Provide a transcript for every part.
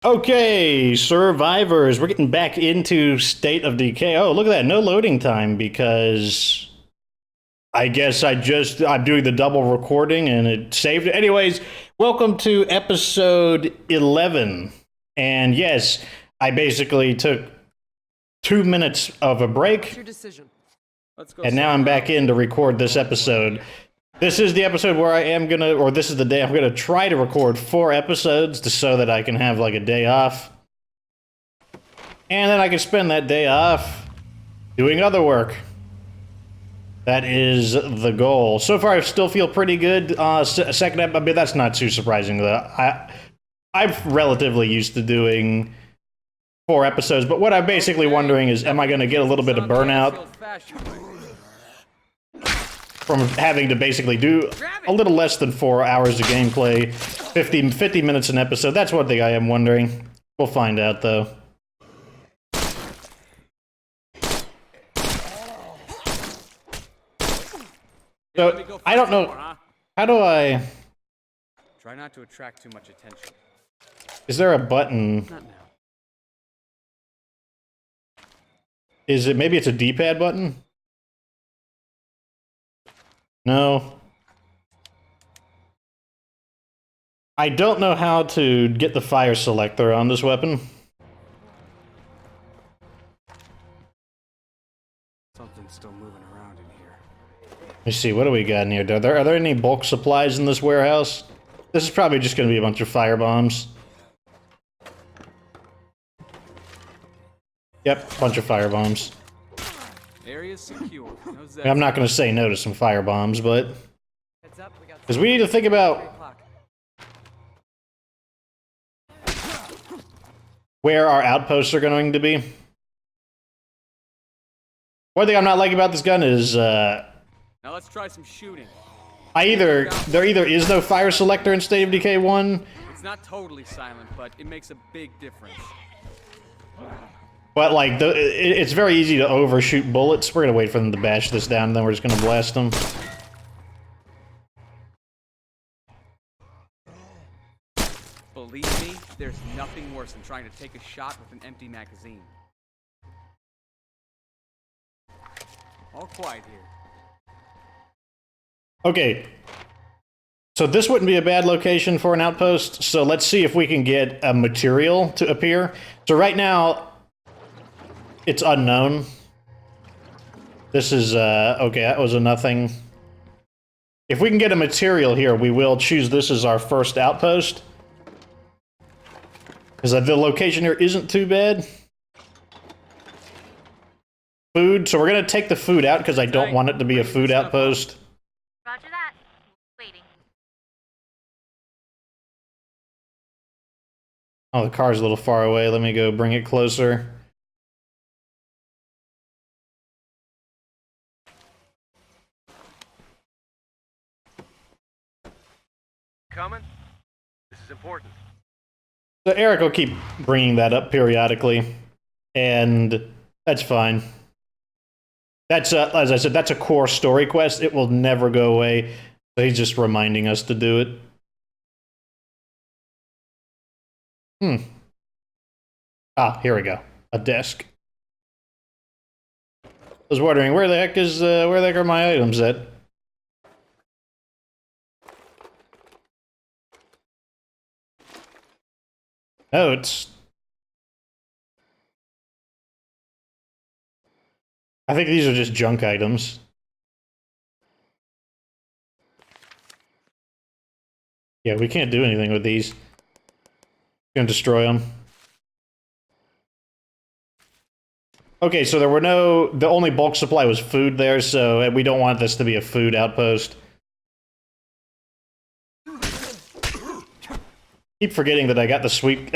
Okay, survivors, we're getting back into State of Decay. Oh, look at that, no loading time because I guess I'm doing the double recording and it saved it. Anyways, welcome to episode 11. And yes, I basically took 2 minutes of a break. Your decision. And now I'm back in to record this episode. This is the episode where I am gonna, or this is the day I'm gonna try to record 4 episodes so that I can have like a day off. And then I can spend that day off doing other work. That is the goal. So far, I still feel pretty good. Second episode, I mean, that's not too surprising though. I'm relatively used to doing 4 episodes, but what I'm basically wondering is, am I gonna get a little bit of burnout from having to basically do a little less than 4 hours of gameplay, 50 minutes an episode? That's one thing I am wondering. We'll find out, though. So, I don't know. How do I... Try not to attract too much attention. Is there a button? Not now. Is it... Maybe it's a D-pad button? No. I don't know how to get the fire selector on this weapon. Something's still moving around in here. Let me see, what do we got in here? Are there any bulk supplies in this warehouse? This is probably just going to be a bunch of fire bombs. Yep, bunch of fire bombs. Area's secure. I'm not going to say no to some fire bombs, but... Because we need to think about where our outposts are going to be. One thing I'm not liking about this gun is, now let's try some shooting. there either is no fire selector in State of Decay 1. It's not totally silent, but it makes a big difference. But, like, it's very easy to overshoot bullets. We're gonna wait for them to bash this down, and then we're just gonna blast them. Believe me, there's nothing worse than trying to take a shot with an empty magazine. All quiet here. Okay. So this wouldn't be a bad location for an outpost, so let's see if we can get a material to appear. So right now... it's unknown. This is, okay, that was a nothing. If we can get a material here, we will choose this as our first outpost. Because the location here isn't too bad. Food, so we're going to take the food out because I don't want it to be a food outpost. Roger that. Waiting. Oh, the car's a little far away. Let me go bring it closer. Coming? This is important. So Eric will keep bringing that up periodically, and that's fine. That's, as I said, that's a core story quest. It will never go away. So he's just reminding us to do it. Ah, here we go. A desk. I was wondering, where the heck are my items at? Oh, I think these are just junk items. Yeah, we can't do anything with these. Gonna destroy them. Okay, so the only bulk supply was food there, so we don't want this to be a food outpost. Keep forgetting that I got the sweet...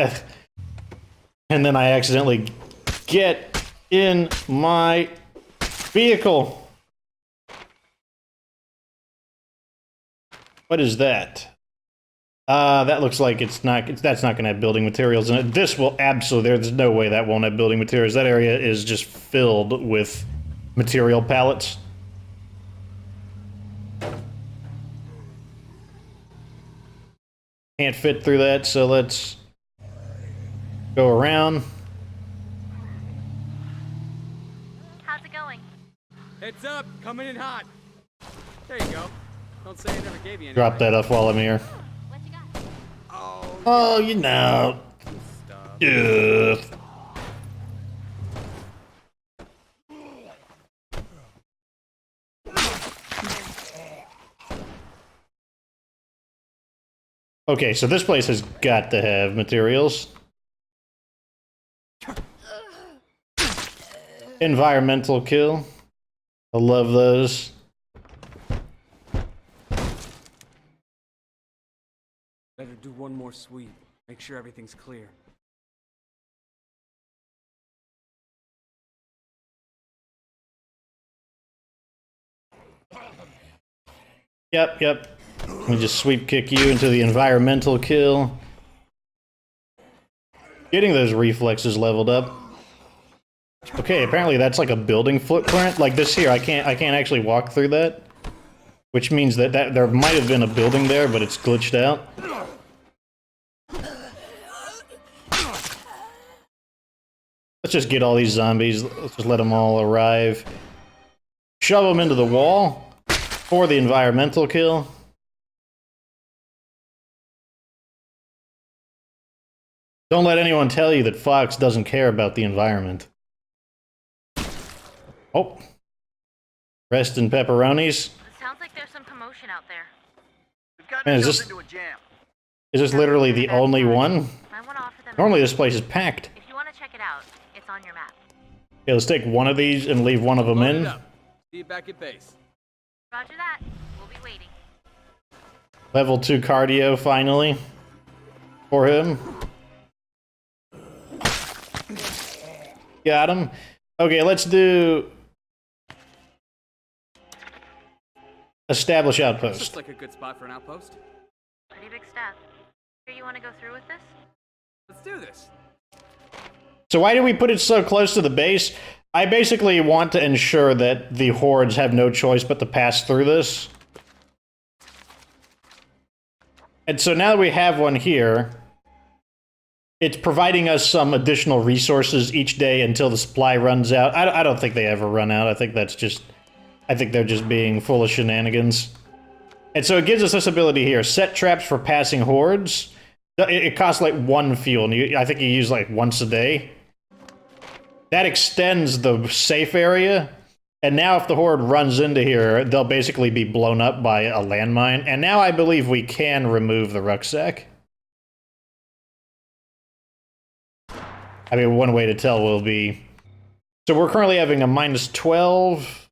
and then I accidentally get in my vehicle. What is that? That looks like that's not going to have building materials in it. This will absolutely... There's no way that won't have building materials. That area is just filled with material pallets. Can't fit through that, so let's Go around. How's it going? Heads up, coming in hot. There you go. Don't say I never gave you any. Drop that off while I'm here. What you got? Oh, Oh, you know. stuff. Ugh. Okay, so this place has got to have materials. Environmental kill. I love those. Better do one more sweep. Make sure everything's clear. Yep. Let me just sweep kick you into the environmental kill. Getting those reflexes leveled up. Okay, apparently that's like a building footprint. Like this here, I can't actually walk through that. Which means that there might have been a building there, but it's glitched out. Let's just get all these zombies. Let's just let them all arrive. Shove them into the wall for the environmental kill. Don't let anyone tell you that Fox doesn't care about the environment. Oh. Rest in pepperonis. It sounds like there's some commotion out there. We've got Man, is ourselves this- into a jam. Is this literally the only one? I want to offer them. Normally this place is packed. If you want to check it out, it's on your map. Okay, let's take one of these and leave one of them Load it in. up. See you back at base. Roger that. We'll be waiting. Level 2 cardio, finally. For him. Got him. Okay, let's do... Establish This outpost. looks like a good spot for an outpost. Pretty big step. Sure you want to go through with this? Let's do this. So why do we put it so close to the base? I basically want to ensure that the hordes have no choice but to pass through this. And so now that we have one here, it's providing us some additional resources each day until the supply runs out. I don't think they ever run out. I think they're just being full of shenanigans. And so it gives us this ability here. Set traps for passing hordes. It costs like 1 fuel, and I think you use like once a day. That extends the safe area. And now if the horde runs into here, they'll basically be blown up by a landmine. And now I believe we can remove the rucksack. I mean, one way to tell will be... So we're currently having a -12.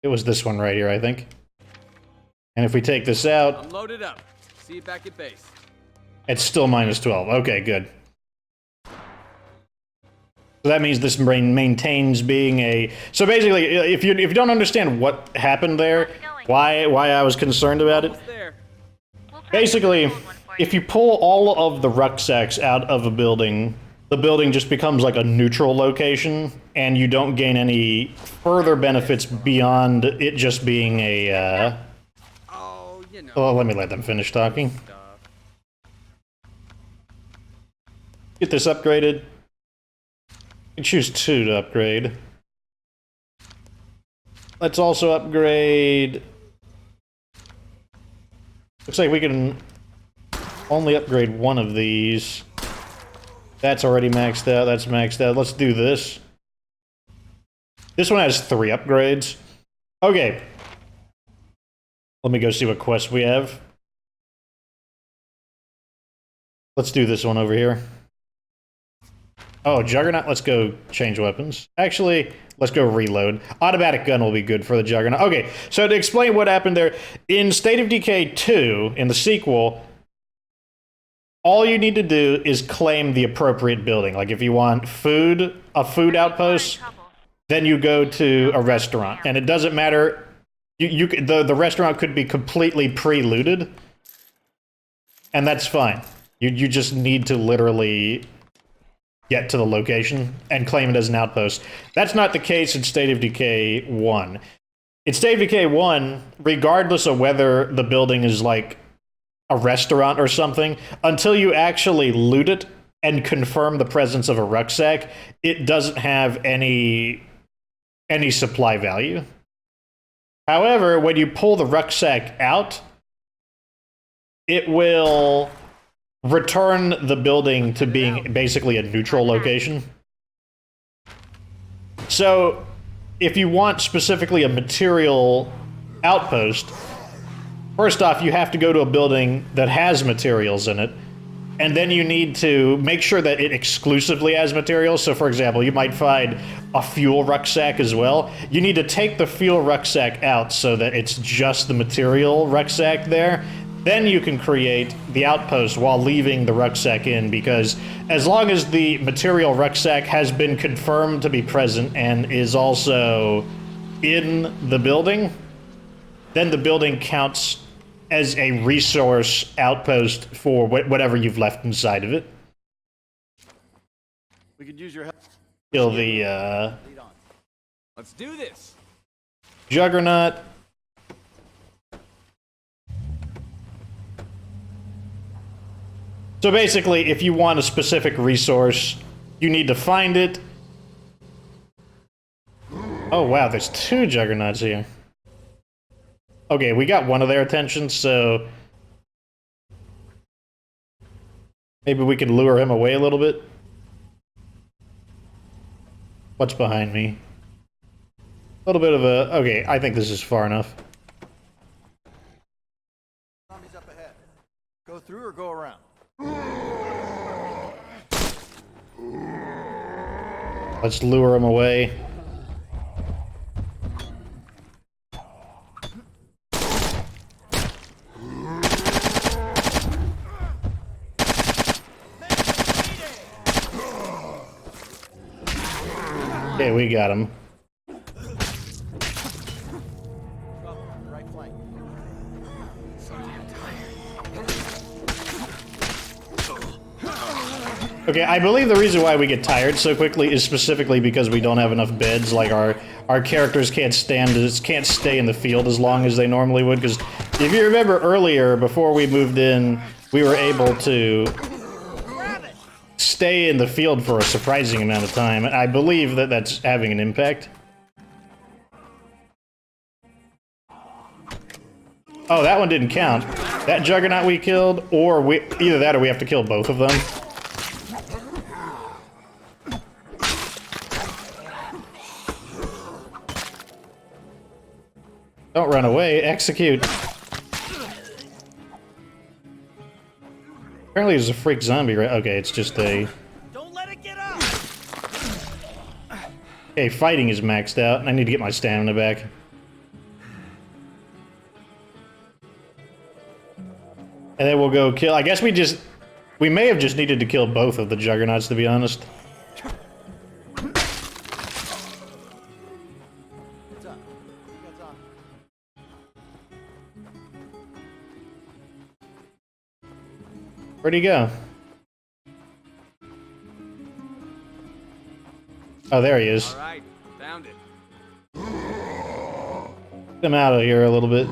It was this one right here, I think. And if we take this out, I'm loaded up. See you back at base. it's still -12. Okay, good. So that means this maintains being a... So basically, if you don't understand what happened there, why I was concerned about it, Almost there. We'll practice basically, the old one for you. if you pull all of the rucksacks out of a building, the building just becomes like a neutral location, and you don't gain any further benefits beyond it just being a... Oh, you know. Well, let me let them finish talking. Stuff. Get this upgraded. You can choose 2 to upgrade. Let's also upgrade... Looks like we can only upgrade one of these. That's already maxed out. That's maxed out. Let's do this. This one has 3 upgrades. Okay. Let me go see what quests we have. Let's do this one over here. Oh, Juggernaut. Let's go change weapons. Actually, let's go reload. Automatic gun will be good for the Juggernaut. Okay, so to explain what happened there, in State of Decay 2, in the sequel, all you need to do is claim the appropriate building. Like if you want food, a food outpost, then you go to a restaurant. And it doesn't matter, the restaurant could be completely pre-looted, and that's fine. You just need to literally get to the location and claim it as an outpost. That's not the case in State of Decay 1. in State of Decay 1, regardless of whether the building is like a restaurant or something, until you actually loot it and confirm the presence of a rucksack, it doesn't have any supply value. However, when you pull the rucksack out, it will return the building to being basically a neutral location. So, if you want specifically a material outpost, first off, you have to go to a building that has materials in it, and then you need to make sure that it exclusively has materials. So, for example, you might find a fuel rucksack as well. You need to take the fuel rucksack out so that it's just the material rucksack there. Then you can create the outpost while leaving the rucksack in, because as long as the material rucksack has been confirmed to be present and is also in the building, then the building counts as a resource outpost for whatever you've left inside of it. We could use your help. Kill the Lead on. Let's do this. Juggernaut. So basically, if you want a specific resource, you need to find it. Oh wow, there's 2 Juggernauts here. Okay, we got one of their attention, so maybe we can lure him away a little bit. What's behind me? A little bit of a... Okay, I think this is far enough. Zombies up ahead. Go through or go around? Let's lure him away. Okay, we got him. Right flank. Okay, I believe the reason why we get tired so quickly is specifically because we don't have enough beds. Like, our characters can't stay in the field as long as they normally would, because if you remember earlier, before we moved in, we were able to stay in the field for a surprising amount of time, and I believe that that's having an impact. Oh, that one didn't count. That Juggernaut we killed, or either that or we have to kill both of them. Don't run away, execute. Apparently there's a freak zombie, right? Okay, it's just a... Don't let it get up! Okay, fighting is maxed out, and I need to get my stamina back. And then we'll go kill... I guess we may have just needed to kill both of the Juggernauts, to be honest. What's up? You got zombies. Where'd he go? Oh, there he is. All right, found it. Get him out of here a little bit.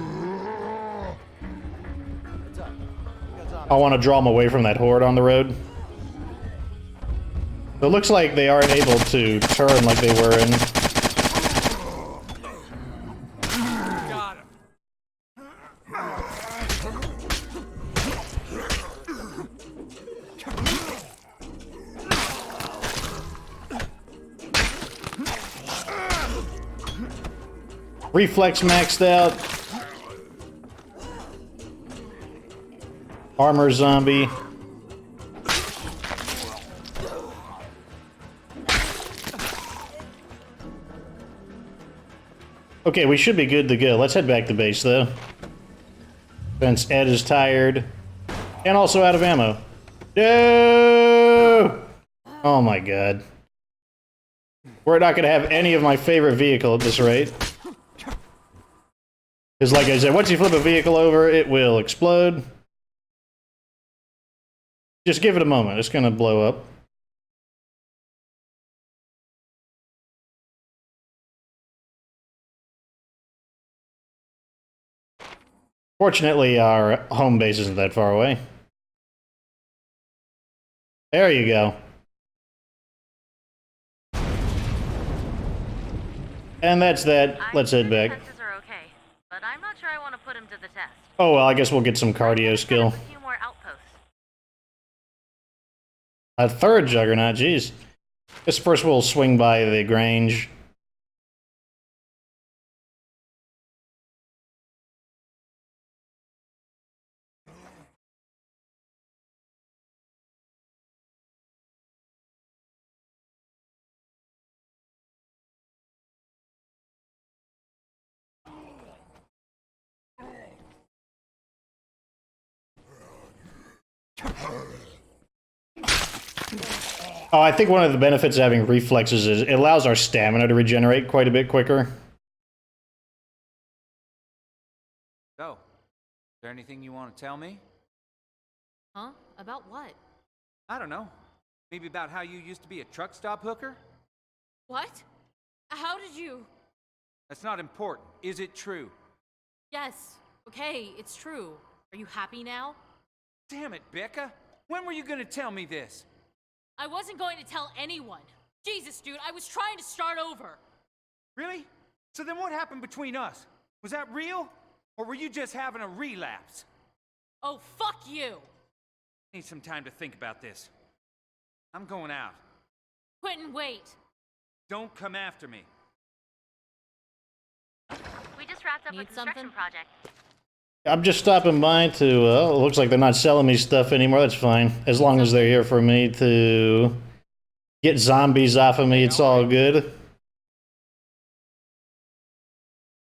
What's up? You got zombies. I want to draw him away from that horde on the road. It looks like they aren't able to turn like they were in... Got him. Reflex maxed out. Armor zombie. Okay, we should be good to go. Let's head back to base, though. Since Ed is tired. And also out of ammo. No! Oh my god. We're not gonna have any of my favorite vehicle at this rate. Because like I said, once you flip a vehicle over, it will explode. Just give it a moment. It's gonna blow up. Fortunately, our home base isn't that far away. There you go. And that's that. Let's head back. Defenses are okay, but I'm not sure I want to put him to the test. Oh, well, I guess we'll get some cardio skill. A few more outposts. A third juggernaut, jeez. Guess first we'll swing by the Grange. Oh, I think one of the benefits of having reflexes is it allows our stamina to regenerate quite a bit quicker. So, is there anything you want to tell me? Huh? About what? I don't know. Maybe about how you used to be a truck stop hooker? What? How did you? That's not important. Is it true? Yes. Okay, it's true. Are you happy now? Damn it, Becca! When were you gonna tell me this? I wasn't going to tell anyone. Jesus, dude, I was trying to start over. Really? So then what happened between us? Was that real? Or were you just having a relapse? Oh, fuck you! Need some time to think about this. I'm going out. Quentin, wait. Don't come after me. We just wrapped up a Need construction something? project. I'm just stopping by to, looks like they're not selling me stuff anymore. That's fine. As long as they're here for me to get zombies off of me, it's all good.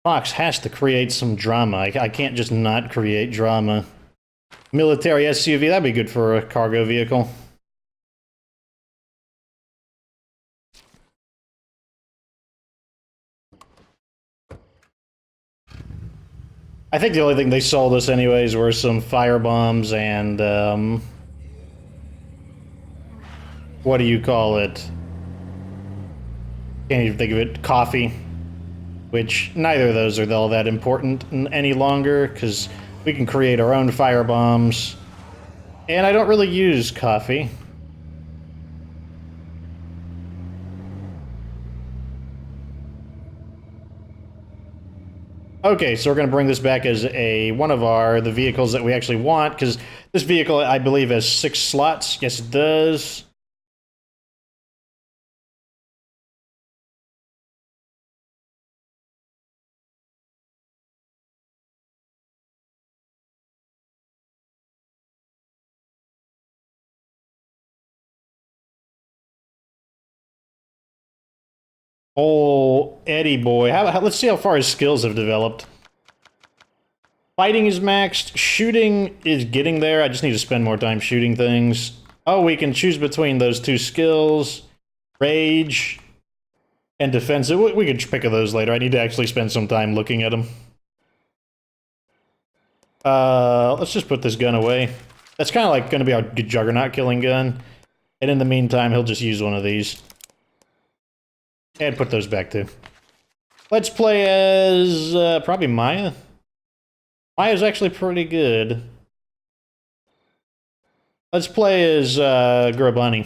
Fox has to create some drama. I can't just not create drama. Military SUV, that'd be good for a cargo vehicle. I think the only thing they sold us anyways were some firebombs and, what do you call it? Can't even think of it. Coffee. Which, neither of those are all that important any longer, because we can create our own firebombs. And I don't really use coffee. Okay, so we're going to bring this back as one of the vehicles that we actually want, because this vehicle, I believe, has 6 slots. Yes, it does. Oh, Eddie boy. Let's see how far his skills have developed. Fighting is maxed. Shooting is getting there. I just need to spend more time shooting things. Oh, we can choose between those 2 skills. Rage and defensive. We can pick of those later. I need to actually spend some time looking at them. Let's just put this gun away. That's kind of like going to be our juggernaut killing gun. And in the meantime, he'll just use one of these. And put those back too. Let's play as probably Maya. Maya's actually pretty good. Let's play as Grabani.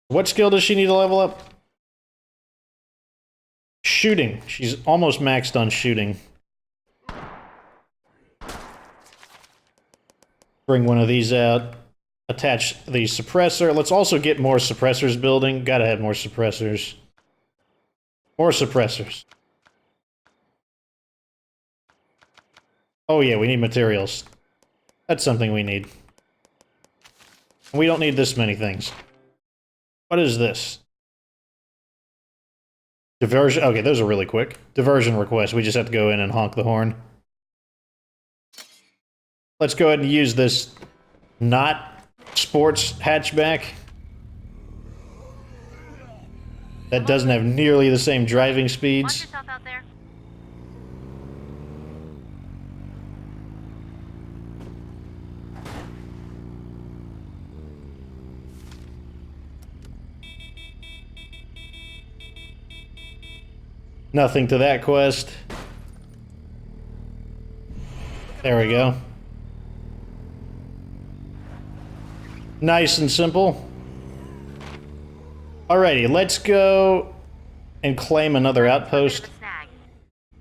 What skill does she need to level up? Shooting. She's almost maxed on shooting. Bring one of these out. Attach the suppressor. Let's also get more suppressors building. Gotta have more suppressors. More suppressors. Oh yeah, we need materials. That's something we need. We don't need this many things. What is this? Diversion. Okay, those are really quick. Diversion request. We just have to go in and honk the horn. Let's go ahead and use this not sports hatchback. That doesn't have nearly the same driving Watch speeds. yourself out there. Nothing to that quest. There we go. Nice and simple. Alrighty, let's go and claim another outpost.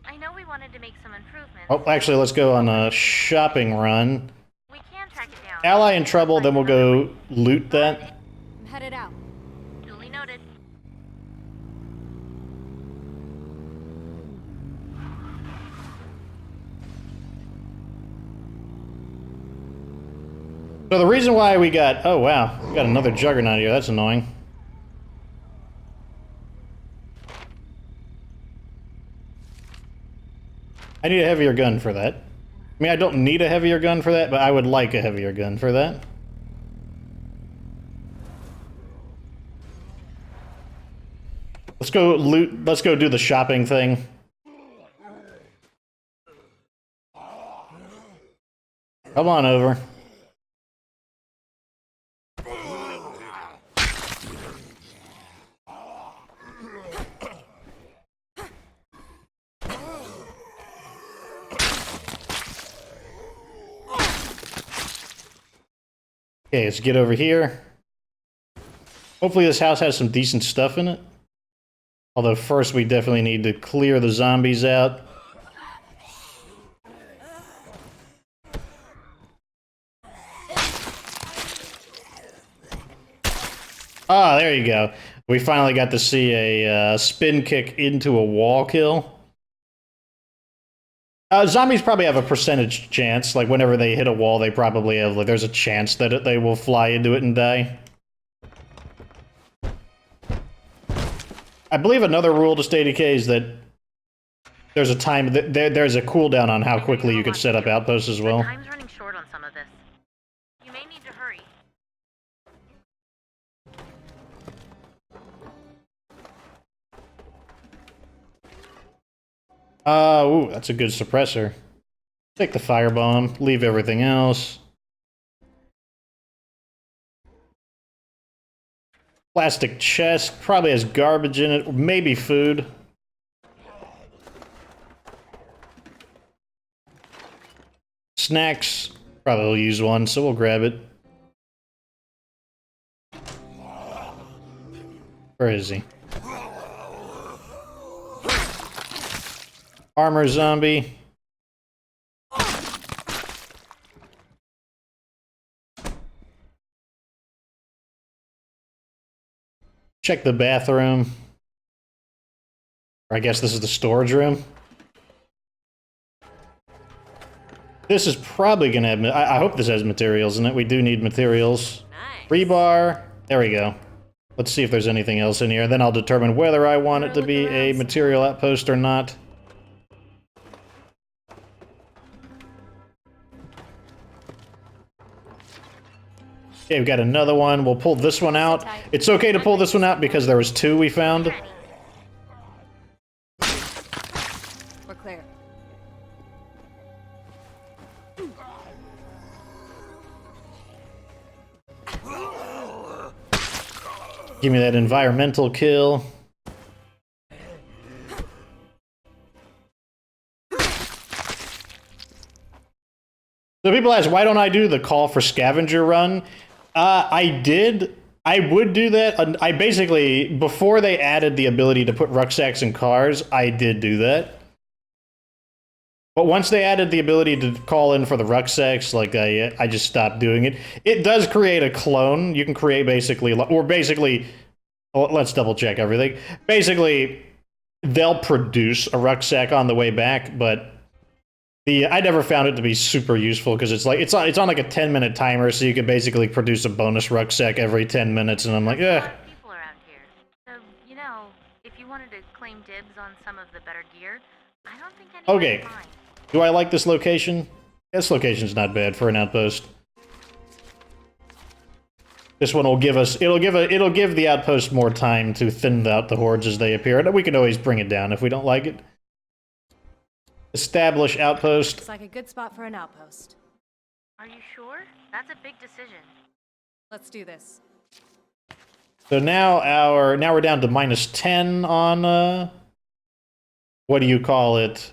I know we wanted to make some improvements. Oh, actually, let's go on a shopping run. We can track it down. Ally in trouble, then we'll go loot that. I'm headed out. Duly noted. So the reason why we got... Oh, wow. We got another Juggernaut here. That's annoying. I need a heavier gun for that. I mean, I don't need a heavier gun for that, but I would like a heavier gun for that. Let's go loot... Let's go do the shopping thing. Come on over. Okay, let's get over here. Hopefully this house has some decent stuff in it. Although first we definitely need to clear the zombies out. Ah, there you go. We finally got to see a spin kick into a wall kill. Zombies probably have a percentage chance. Like, whenever they hit a wall, they probably have, like, there's a chance that they will fly into it and die. I believe another rule to State of Decay is that there's a time, there's a cooldown on how quickly you could set up outposts as well. Time's running short on some of this. You may need to hurry. Ooh, that's a good suppressor. Take the firebomb, leave everything else. Plastic chest, probably has garbage in it, or maybe food. Snacks, probably will use one, so we'll grab it. Where is he? Armor zombie. Check the bathroom. Or I guess this is the storage room. This is probably gonna have... I hope this has materials in it. We do need materials. Nice. Rebar. There we go. Let's see if there's anything else in here. Then I'll determine whether I want it to be a material outpost or not. Okay, we've got another one. We'll pull this one out. It's okay to pull this one out because there was two we found. We're clear. Give me that environmental kill. So people ask, why don't I do the call for scavenger run? I did. I would do that. I basically, before they added the ability to put rucksacks in cars, I did do that. But once they added the ability to call in for the rucksacks, like, I just stopped doing it. It does create a clone. You can create basically, or basically, well, let's double check everything. Basically, they'll produce a rucksack on the way back, but I never found it to be super useful because it's like it's on like a 10-minute timer, so you can basically produce a bonus rucksack every 10 minutes, and I'm like, A lot of people around here. So, you know, if you wanted to claim dibs on some of the better gear, I don't think anyone Okay. would mind. Do I like this location? This location's not bad for an outpost. This one will give us, it'll give the outpost more time to thin out the hordes as they appear, and we can always bring it down if we don't like it. Establish outpost. Looks like a good spot for an outpost. Are you sure? That's a big decision. Let's do this. So now we're down to -10 on what do you call it?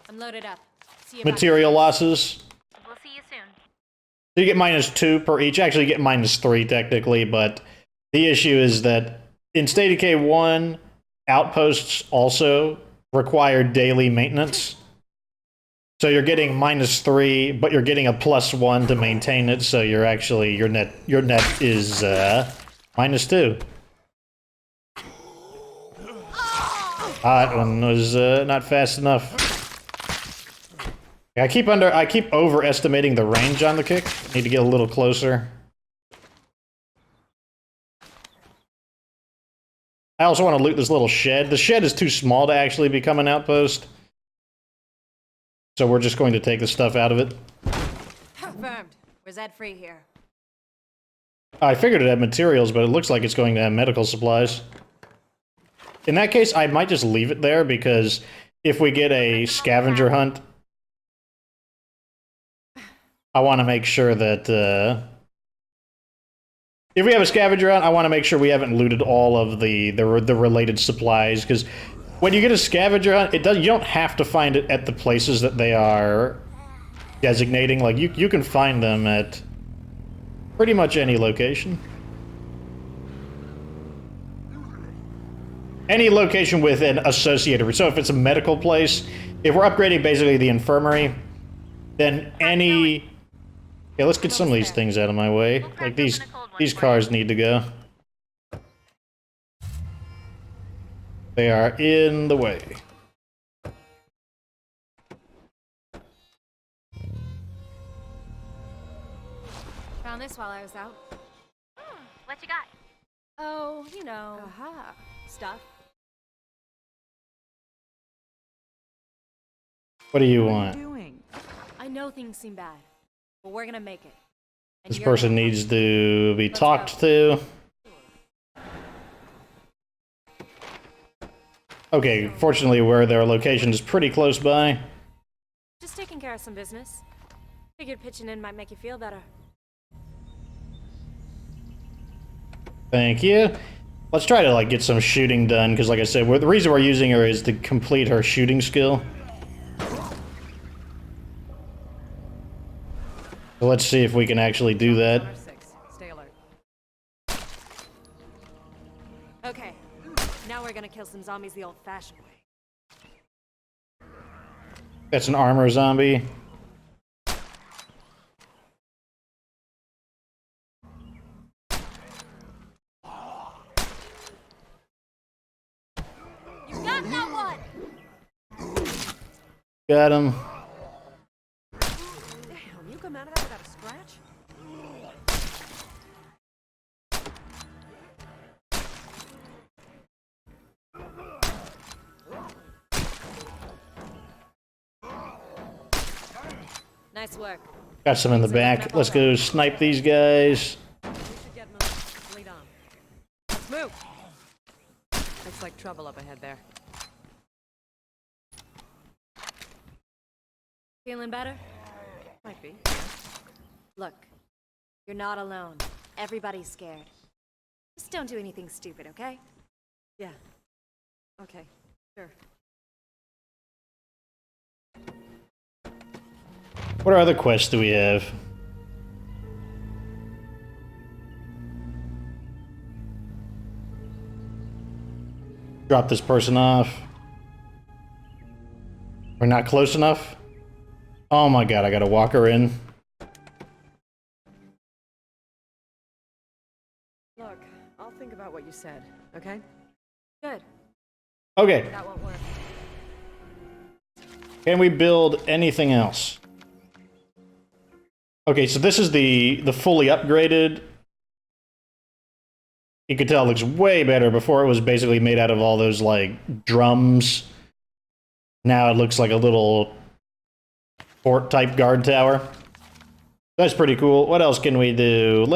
I'm loaded up. See you back. Material losses. We'll see you soon. So you get -2 per each. Actually, you get -3 technically, but the issue is that in State of Decay 1, outposts also require daily maintenance. So you're getting -3, but you're getting a +1 to maintain it. So you're actually your net is -2. That one was not fast enough. I keep overestimating the range on the kick. Need to get a little closer. I also want to loot this little shed. The shed is too small to actually become an outpost. So we're just going to take the stuff out of it. Confirmed. We're Z-free here. I figured it had materials, but it looks like it's going to have medical supplies. In that case, I might just leave it there, because if we get a scavenger hunt, I want to make sure that, if we have a scavenger hunt, I want to make sure we haven't looted all of the related supplies, because when you get a scavenger hunt, you don't have to find it at the places that they are designating. Like, you can find them at pretty much any location. Any location with an associated... So if it's a medical place, if we're upgrading basically the infirmary, then any... Yeah, let's get some of these things out of my way. Like, these cars need to go. They are in the way. Found this while I was out. What you got? Oh, you know. Aha. Stuff. What do you want? I know things seem bad, but we're gonna make it. And This you're person gonna- needs to be Let's talked go. to. Okay, fortunately, where their location is pretty close by. Just taking care of some business. Figured pitching in might make you feel better. Thank you. Let's try to, like, get some shooting done, because, like I said, the reason we're using her is to complete her shooting skill. So let's see if we can actually do that. Stay alert. Okay, now we're gonna kill some zombies the old-fashioned way. That's an armor zombie. You got that one! Got him. Damn, you come out of that without a scratch? Nice work. Got some in the back. Let's go snipe these guys. We should get moving. Lead on. Let's move. Looks like trouble up ahead there. Feeling better? Might be. Look, you're not alone. Everybody's scared. Just don't do anything stupid, okay? Yeah. Okay. Sure. What other quests do we have? Drop this person off. We're not close enough? Oh my god, I gotta walk her in. Look, I'll think about what you said, okay? Good. Okay, That won't work. can we build anything else? Okay, so this is the fully upgraded. You can tell it looks way better. Before it was basically made out of all those, like, drums. Now it looks like a little fort-type guard tower. That's pretty cool. What else can we do?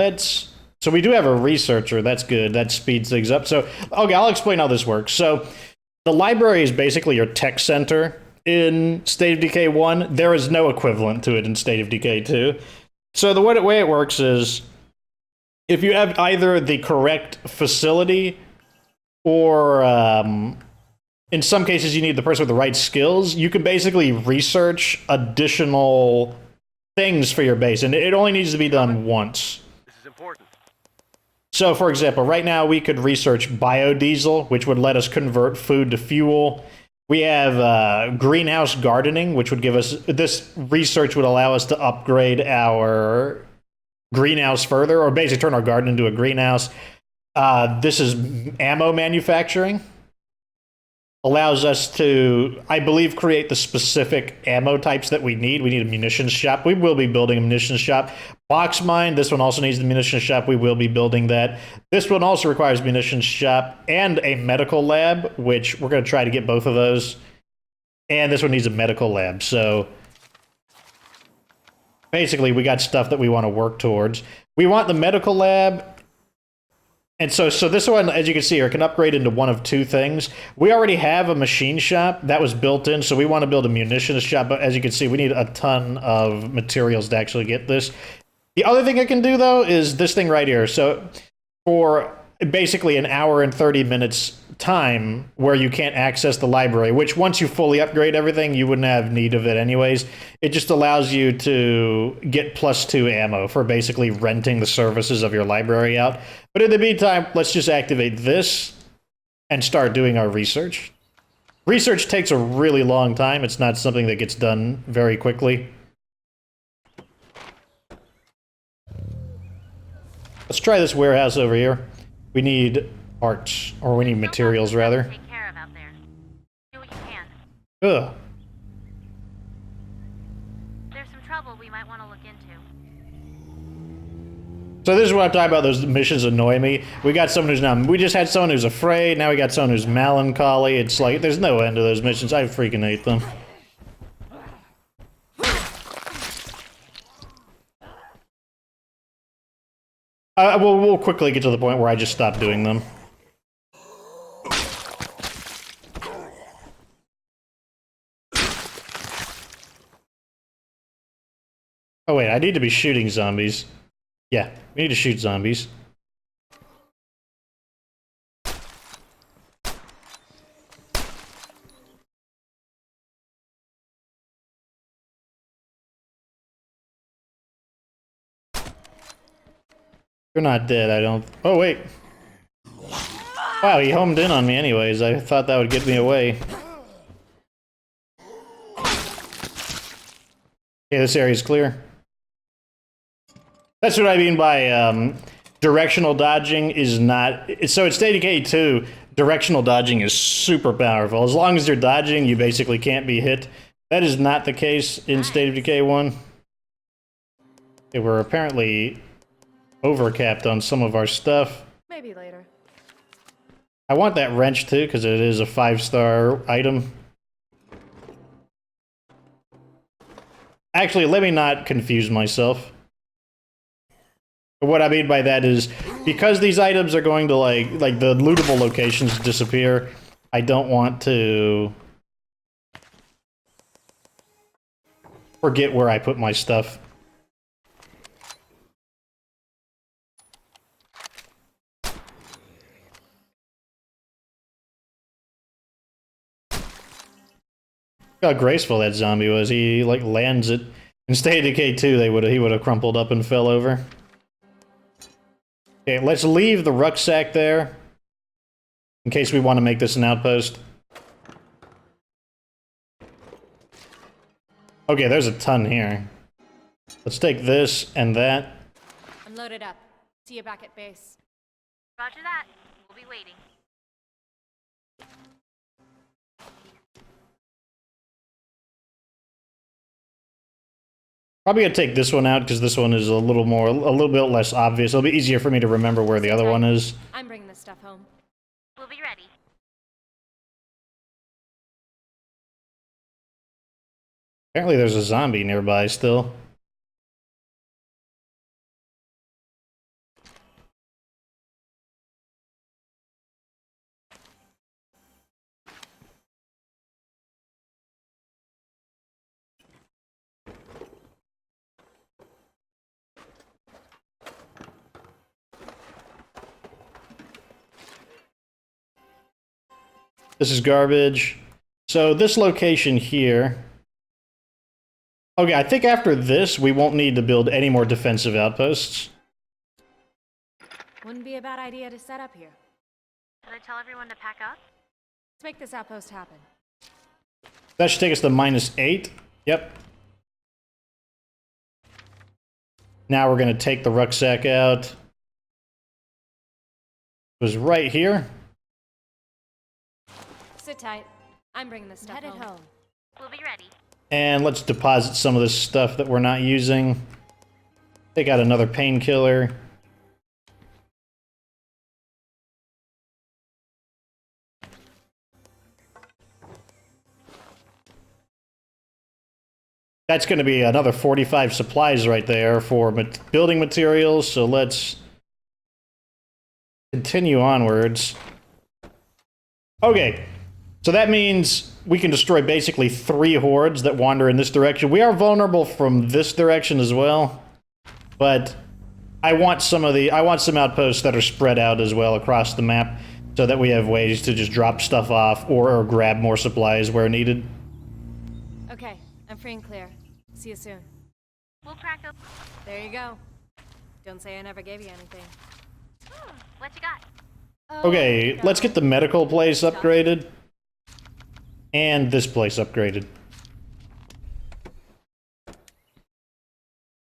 So we do have a researcher. That's good. That speeds things up. So, okay, I'll explain how this works. So, the library is basically your tech center in State of Decay 1. There is no equivalent to it in State of Decay 2. So the way it works is, if you have either the correct facility or in some cases you need the person with the right skills, you can basically research additional things for your base, and it only needs to be done once. This is important. So, for example, right now we could research biodiesel, which would let us convert food to fuel. We have greenhouse gardening, which would give us... This research would allow us to upgrade our greenhouse further, or basically turn our garden into a greenhouse. This is ammo manufacturing. Allows us to, I believe, create the specific ammo types that we need. We need a munitions shop. We will be building a munitions shop. Box mine, this one also needs the munitions shop. We will be building that. This one also requires munitions shop and a medical lab, which we're going to try to get both of those. And this one needs a medical lab. So basically, we got stuff that we want to work towards. We want the medical lab. And so this one, as you can see here, can upgrade into one of two things. We already have a machine shop that was built in, so we want to build a munitions shop. But as you can see, we need a ton of materials to actually get this. The other thing I can do, though, is this thing right here. So for basically an hour and 30 minutes time where you can't access the library, which once you fully upgrade everything, you wouldn't have need of it anyways. It just allows you to get +2 ammo for basically renting the services of your library out. But in the meantime, let's just activate this and start doing our research. Research takes a really long time. It's not something that gets done very quickly. Let's try this warehouse over here. We need parts, or we need materials, rather. Take care of out there. Do what you can. Ugh. There's some trouble we might want to look into. So this is what I'm talking about. Those missions annoy me. We got someone who's now... We just had someone who's afraid. Now we got someone who's melancholy. It's like, there's no end to those missions. I freaking hate them. We'll quickly get to the point where I just stop doing them. Oh wait, I need to be shooting zombies. Yeah, we need to shoot zombies. You're not dead, I don't... Oh, wait. Wow, he homed in on me anyways. I thought that would get me away. Okay, this area's clear. That's what I mean by, directional dodging is not... So in State of Decay 2, directional dodging is super powerful. As long as you're dodging, you basically can't be hit. That is not the case in State of Decay 1. Okay, we're apparently... overcapped on some of our stuff. Maybe later. I want that wrench too, because it is a 5-star item. Actually, let me not confuse myself. What I mean by that is, because these items are going to like the lootable locations disappear, I don't want to forget where I put my stuff. Look how graceful that zombie was. He like lands it. In State of Decay 2, he would have crumpled up and fell over. Okay, let's leave the rucksack there in case we want to make this an outpost. Okay, there's a ton here. Let's take this and that. I'm loaded up. See you back at base. Roger that. We'll be waiting. Probably gonna take this one out because this one is a little bit less obvious. It'll be easier for me to remember where the other one is. I'm bringing this stuff home. We'll be ready. Apparently there's a zombie nearby still. This is garbage. So this location here... Okay, I think after this, we won't need to build any more defensive outposts. Wouldn't be a bad idea to set up here. Should I tell everyone to pack up? Let's make this outpost happen. That should take us to -8. Yep. Now we're going to take the rucksack out. It was right here. Sit tight. I'm bringing this stuff home. We'll be ready. And let's deposit some of this stuff that we're not using. Take out another painkiller. That's going to be another 45 supplies right there for building materials, so let's continue onwards. Okay, so that means we can destroy basically 3 hordes that wander in this direction. We are vulnerable from this direction as well, but I want some outposts that are spread out as well across the map, so that we have ways to just drop stuff off or grab more supplies where needed. Okay, I'm free and clear. See you soon. We'll crack up. There you go. Don't say I never gave you anything. What you got? Okay, let's get the medical place upgraded. And this place upgraded.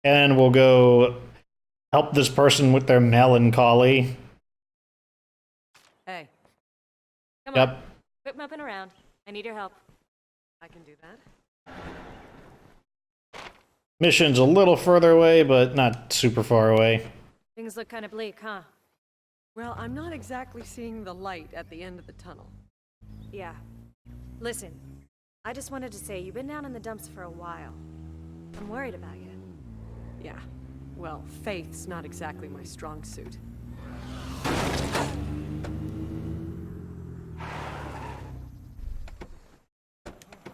And we'll go help this person with their melancholy. Hey. Come Yep. on. Quit mupping around. I need your help. I can do that. Mission's a little further away, but not super far away. Things look kind of bleak, huh? Well, I'm not exactly seeing the light at the end of the tunnel. Yeah. Listen, I just wanted to say you've been down in the dumps for a while. I'm worried about you. Yeah. Well, faith's not exactly my strong suit.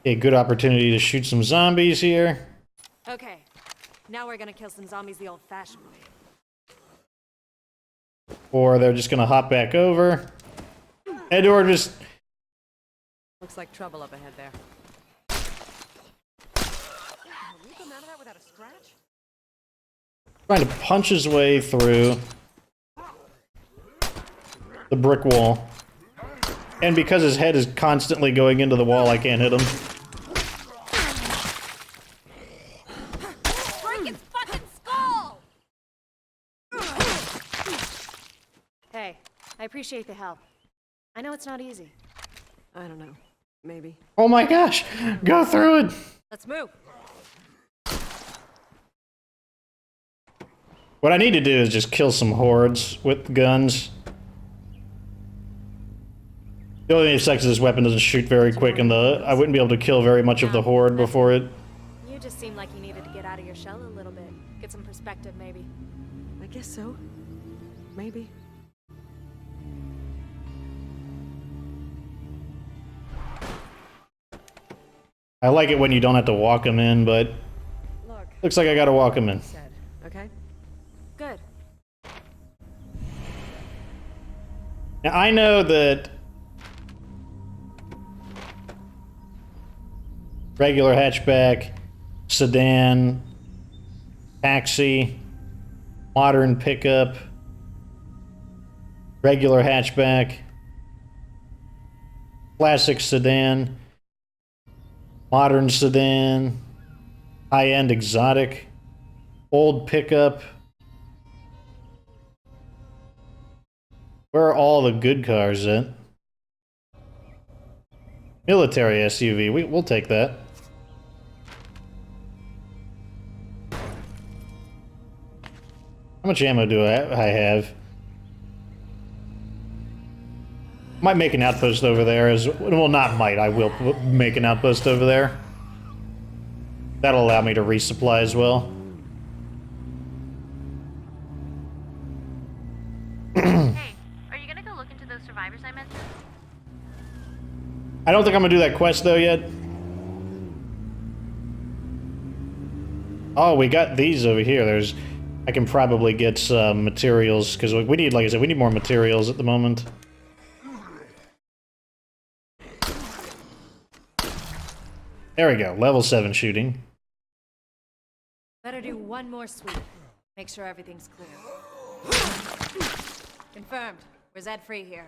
A good opportunity to shoot some zombies here. Okay. Now we're gonna kill some zombies the old-fashioned way. Or they're just gonna hop back over. And or just... Looks like trouble up ahead there. Will you come out of that without a scratch? trying to punch his way through the brick wall. And because his head is constantly going into the wall, I can't hit him. Break its fucking skull! Hey, I appreciate the help. I know it's not easy. I don't know. Maybe. Oh my gosh! Go through it! Let's move. What I need to do is just kill some hordes with guns. The only thing that sucks is this weapon doesn't shoot very quick, and I wouldn't be able to kill very much of the horde before it. You just seemed like you needed to get out of your shell a little bit. Get some perspective, maybe. I guess so. Maybe. I like it when you don't have to walk them in, but Look. looks like I gotta walk them in. Said. Okay. Good. Now, I know that regular hatchback, sedan, taxi, modern pickup, regular hatchback, classic sedan, modern sedan, high-end exotic, old pickup. Where are all the good cars at? Military SUV, we'll take that. How much ammo do I have? Might make an outpost over there as well. Not might. I will make an outpost over there. That'll allow me to resupply as well. Hey, are you gonna go look into those survivors I mentioned? I don't think I'm gonna do that quest though yet. Oh, we got these over here. I can probably get some materials because we need, like I said, we need more materials at the moment. There we go. Level 7 shooting. Better do one more sweep. Make sure everything's clear. Confirmed. We're Zed free here.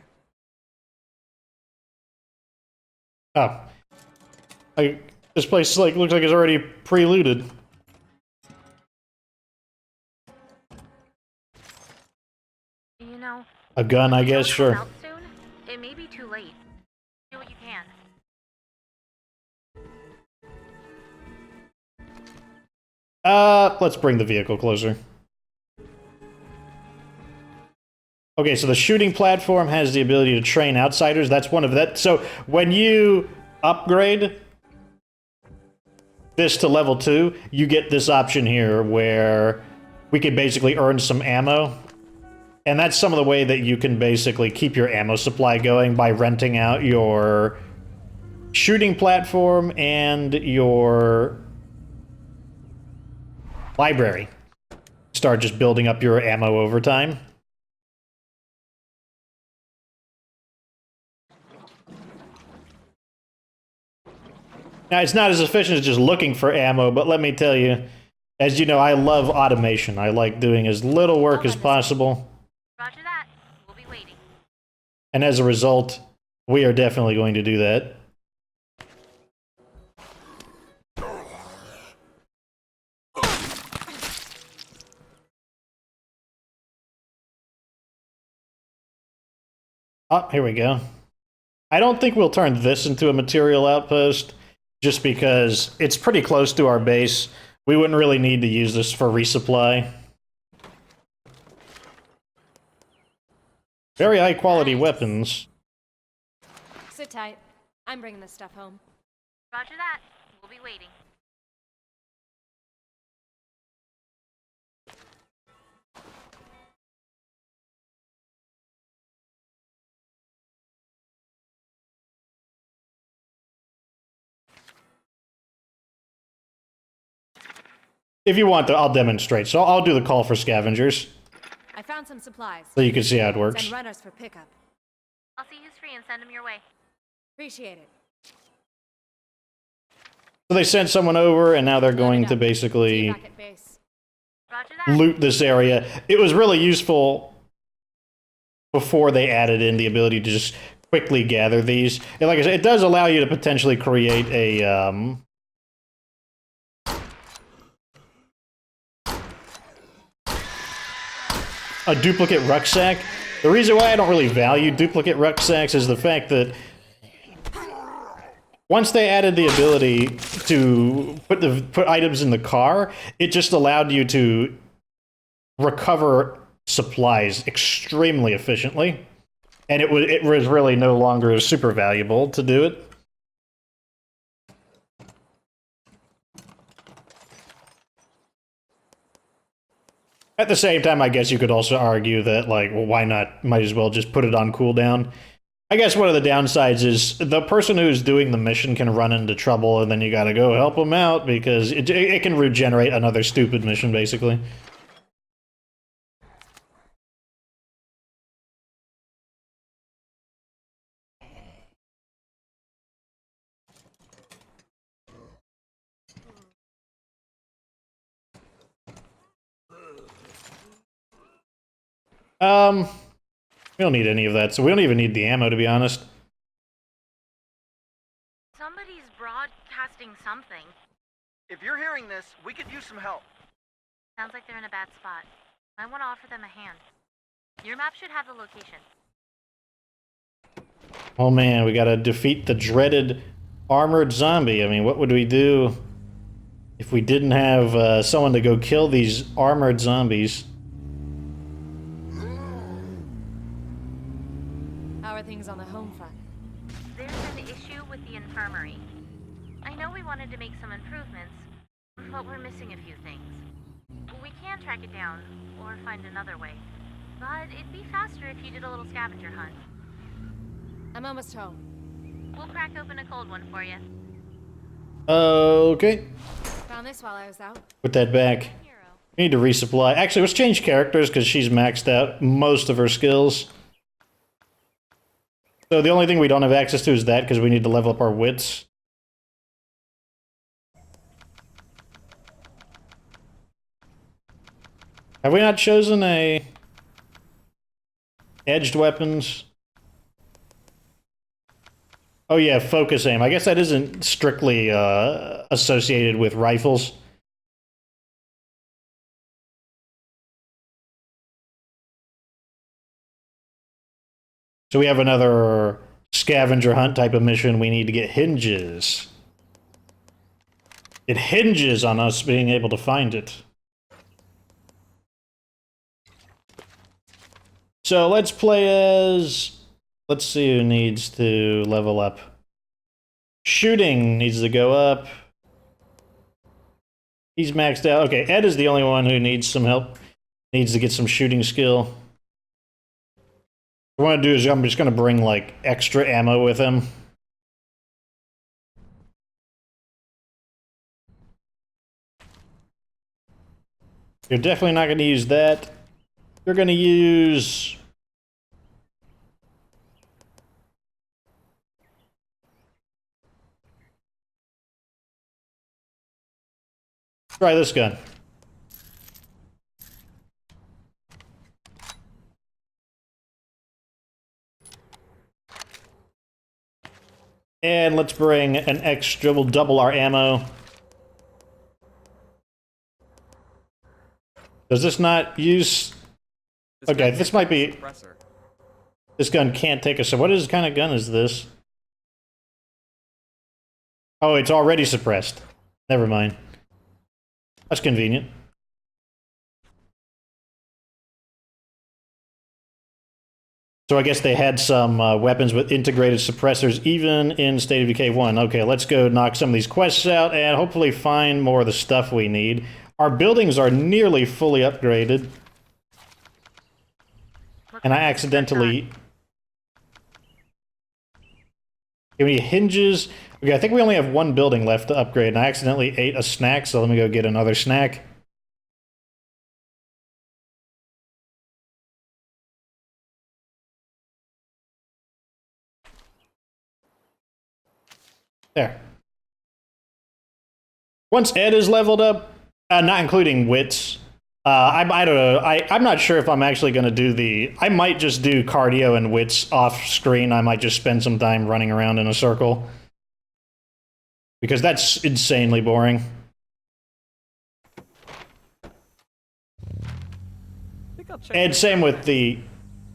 Oh. This place looks like it's already pre-looted. You know, A gun, I guess, if you don't sure. come out soon, it may be too late. Do what you can. Let's bring the vehicle closer. Okay, so the shooting platform has the ability to train outsiders. That's one of that. So when you upgrade this to level 2, you get this option here where we can basically earn some ammo. And that's some of the way that you can basically keep your ammo supply going by renting out your shooting platform and your library. Start just building up your ammo over time. Now, it's not as efficient as just looking for ammo, but let me tell you, as you know, I love automation. I like doing as little work as possible. Roger that. We'll be waiting. And as a result, we are definitely going to do that. Oh, here we go. I don't think we'll turn this into a material outpost, just because it's pretty close to our base. We wouldn't really need to use this for resupply. Very high quality weapons. Sit tight. I'm bringing this stuff home. Roger that. We'll be waiting. If you want to, I'll demonstrate. So I'll do the call for scavengers, I found some supplies. so you can see how it works. Send runners for pickup. I'll see who's free and send him your way. Appreciate it. So they sent someone over, and now they're going to See you basically back at base. Roger that. loot this area. It was really useful before they added in the ability to just quickly gather these. And like I said, it does allow you to potentially create a duplicate rucksack. The reason why I don't really value duplicate rucksacks is the fact that once they added the ability to put items in the car, it just allowed you to recover supplies extremely efficiently, and it was really no longer super valuable to do it. At the same time, I guess you could also argue that, like, well, why not? Might as well just put it on cooldown. I guess one of the downsides is the person who's doing the mission can run into trouble, and then you gotta go help them out, because it can regenerate another stupid mission, basically. We don't need any of that, so we don't even need the ammo, to be honest. Somebody's broadcasting something. If you're hearing this, we could use some help. Sounds like they're in a bad spot. I want to offer them a hand. Your map should have the location. Oh man, we gotta defeat the dreaded armored zombie. I mean, what would we do if we didn't have someone to go kill these armored zombies? How are things on the home front? There's an issue with the infirmary. I know we wanted to make some improvements, but we're missing a few things. We can track it down, or find another way. But it'd be faster if you did a little scavenger hunt. I'm almost home. We'll crack open a cold one for you. Okay. Found this while I was out. Put that back. Hero. We need to resupply. Actually, let's change characters, because she's maxed out most of her skills. So the only thing we don't have access to is that, because we need to level up our wits. Have we not chosen a edged weapons? Oh yeah, focus aim. I guess that isn't strictly associated with rifles. So we have another scavenger hunt type of mission. We need to get hinges. It hinges on us being able to find it. So let's play as... Let's see who needs to level up. Shooting needs to go up. He's maxed out. Okay, Ed is the only one who needs some help. Needs to get some shooting skill. What I want to do is I'm just going to bring, like, extra ammo with him. You're definitely not going to use that. You're going to use... Try this gun. And let's bring an extra, we'll double our ammo. Does this not use... Okay, this might be... This gun can't take us... So what kind of gun is this? Oh, it's already suppressed. Never mind. That's convenient. So I guess they had some weapons with integrated suppressors even in State of Decay 1. Okay, let's go knock some of these quests out and hopefully find more of the stuff we need. Our buildings are nearly fully upgraded. And I accidentally... Give me hinges. Okay, I think we only have one building left to upgrade, and I accidentally ate a snack, so let me go get another snack. There. Once Ed is leveled up, not including wits, I don't know. I'm not sure if I'm actually going to do the... I might just do cardio and wits off screen. I might just spend some time running around in a circle. Because that's insanely boring. And same with the...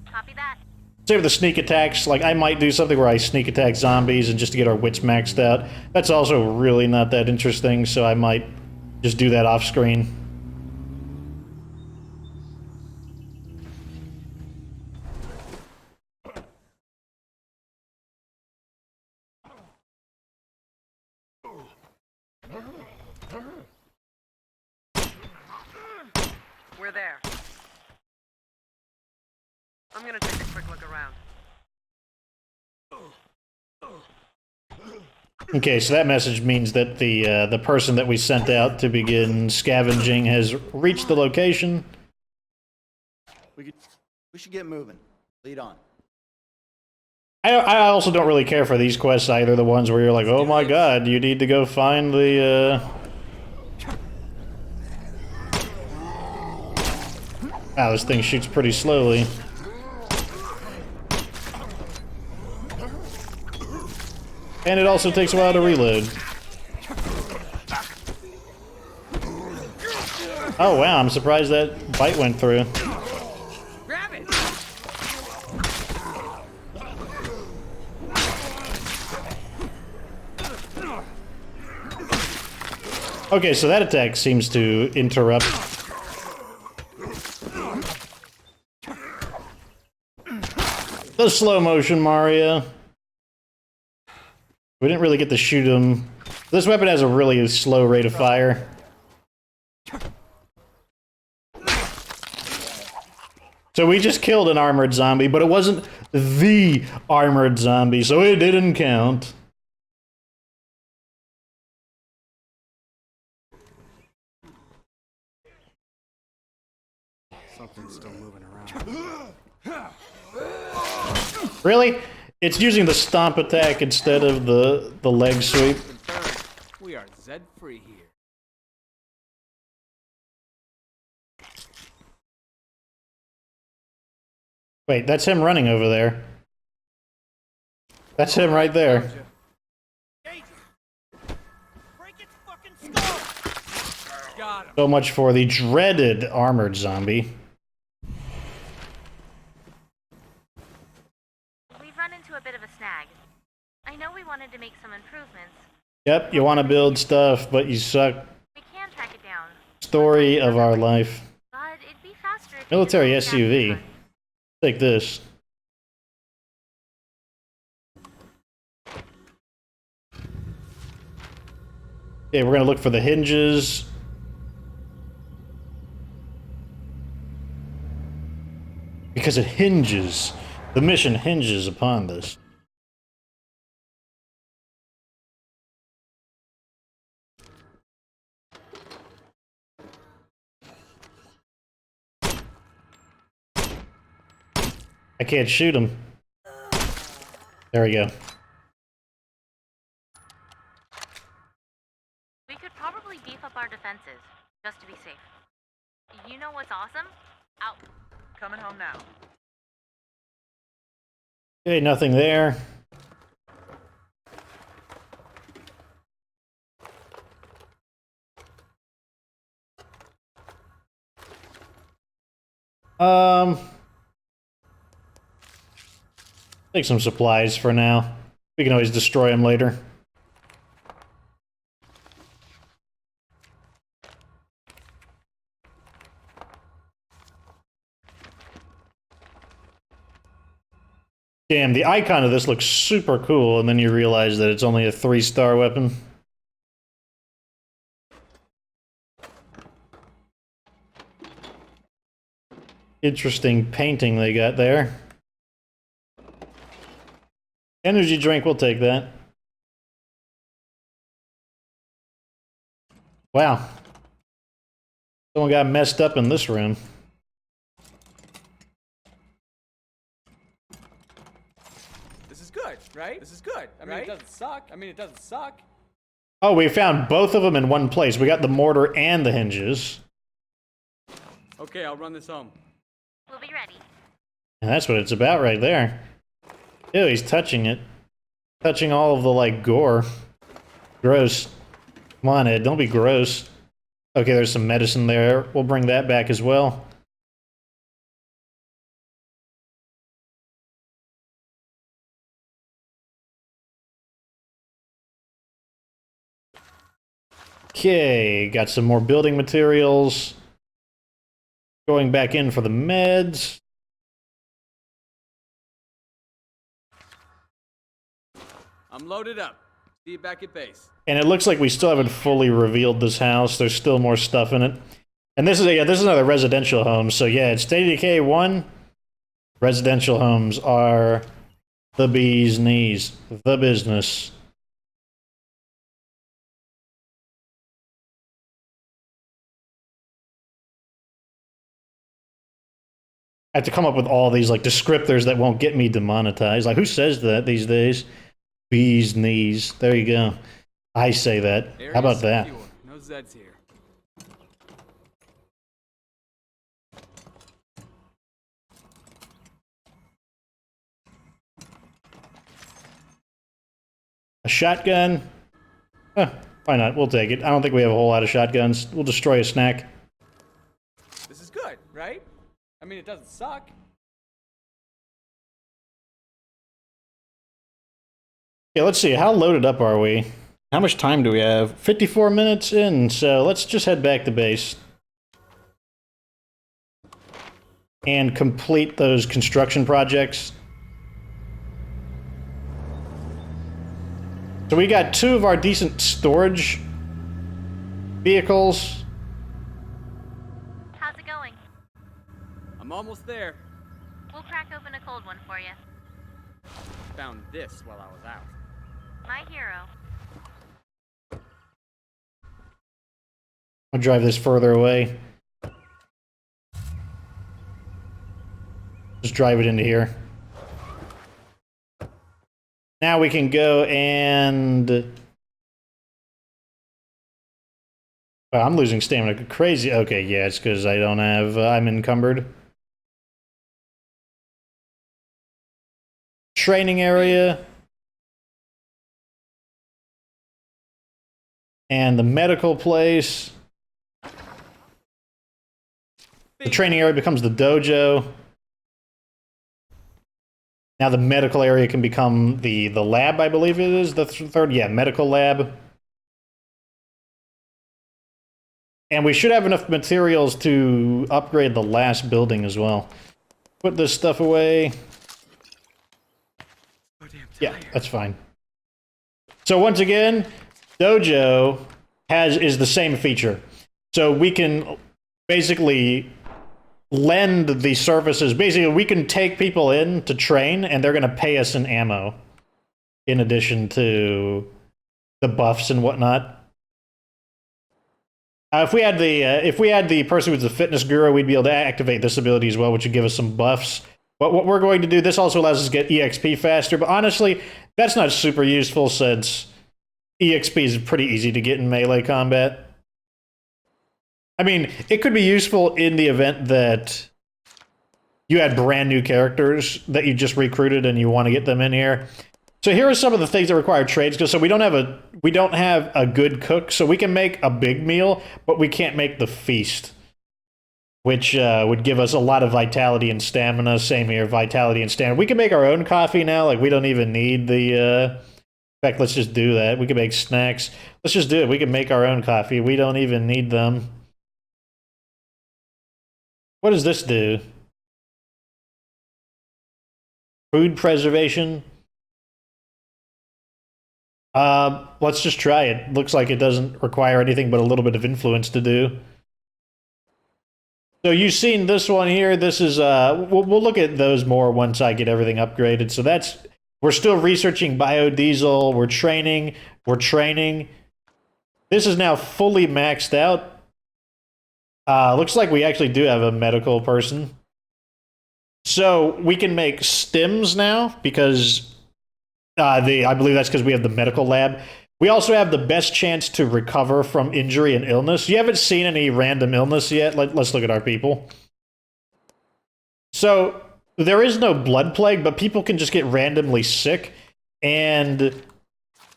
Copy that. Same with the sneak attacks. Like, I might do something where I sneak attack zombies and just to get our wits maxed out. That's also really not that interesting, so I might just do that off screen. We're there. I'm gonna take a quick look around. Okay, so that message means that the person that we sent out to begin scavenging has reached the location. We should get moving. Lead on. I also don't really care for these quests either, the ones where you're like, oh my god, you need to go find the... Wow, this thing shoots pretty slowly. And it also takes a while to reload. Oh wow, I'm surprised that bite went through. Grab it! Okay, so that attack seems to interrupt. The slow motion, Mario. We didn't really get to shoot him. This weapon has a really slow rate of fire. So we just killed an armored zombie, but it wasn't the armored zombie, so it didn't count. Something's still moving around. Really? It's using the stomp attack instead of the leg sweep. We are Zed free here. Wait, that's him running over there. That's him right there. Got him. So much for the dreaded armored zombie. We've run into a bit of a snag. I know we wanted to make some improvements. Yep, you want to build stuff, but you suck. We can track it down. Story of our life. But it'd be faster if you Military just moved SUV. down Take this. Okay, we're gonna look for the hinges. Because it hinges. The mission hinges upon this. I can't shoot him. There we go. We could probably beef up our defenses, just to be safe. You know what's awesome? Out. Coming home now. Okay, nothing there. Take some supplies for now. We can always destroy them later. Damn, the icon of this looks super cool, and then you realize that it's only a 3-star weapon. Interesting painting they got there. Energy drink, we'll take that. Wow. Someone got messed up in this room. This is good, right? This is good. I mean, it doesn't suck. It doesn't suck. Oh, we found both of them in one place. We got the mortar and the hinges. Okay, I'll run this home. We'll be ready. And that's what it's about right there. Ew, he's touching it. Touching all of the, like, gore. Gross. Come on, Ed, don't be gross. Okay, there's some medicine there. We'll bring that back as well. Okay, got some more building materials. Going back in for the meds. I'm loaded up. See you back at base. And it looks like we still haven't fully revealed this house. There's still more stuff in it. And this is another residential home. So yeah, it's State of Decay 1. Residential homes are the bee's knees, the business. I have to come up with all these like descriptors that won't get me demonetized. Like, who says that these days? Bee's knees. There you go. I say that. Area How about that? secure. No Zeds here. A shotgun? Huh, why not? We'll take it. I don't think we have a whole lot of shotguns. We'll destroy a snack. This is good, right? It doesn't suck. Yeah, let's see. How loaded up are we? How much time do we have? 54 minutes in, so let's just head back to base. And complete those construction projects. So we got 2 of our decent storage vehicles. How's it going? I'm almost there. We'll crack open a cold one for you. Found this while I was out. My hero. I'll drive this further away. Just drive it into here. Now we can go and... Wow, I'm losing stamina crazy. Okay, yeah, it's because I don't have... I'm encumbered. training area. And the medical place. The training area becomes the dojo. Now the medical area can become the lab, I believe it is, the third, yeah, medical lab. And we should have enough materials to upgrade the last building as well. Put this stuff away. Yeah, that's fine. So once again, dojo is the same feature. So we can basically lend the services. Basically, we can take people in to train, and they're going to pay us in ammo, in addition to the buffs and whatnot. If we had the person who's the fitness guru, we'd be able to activate this ability as well, which would give us some buffs. But what we're going to do, this also allows us to get EXP faster. But honestly, that's not super useful since EXP is pretty easy to get in melee combat. I mean, it could be useful in the event that you had brand new characters that you just recruited and you want to get them in here. So here are some of the things that require trades. So we don't have a good cook, so we can make a big meal, but we can't make the feast, which would give us a lot of vitality and stamina. Same here, vitality and stamina. We can make our own coffee now. Like, we don't even need the. In fact, let's just do that. We can make snacks. Let's just do it. We can make our own coffee. We don't even need them. What does this do? Food preservation. Let's just try it. Looks like it doesn't require anything but a little bit of influence to do. So you've seen this one here. This is, we'll look at those more once I get everything upgraded. So that's, we're still researching biodiesel. We're training. This is now fully maxed out. Looks like we actually do have a medical person. So we can make stims now because I believe that's because we have the medical lab. We also have the best chance to recover from injury and illness. You haven't seen any random illness yet. Let's look at our people. So there is no blood plague, but people can just get randomly sick, and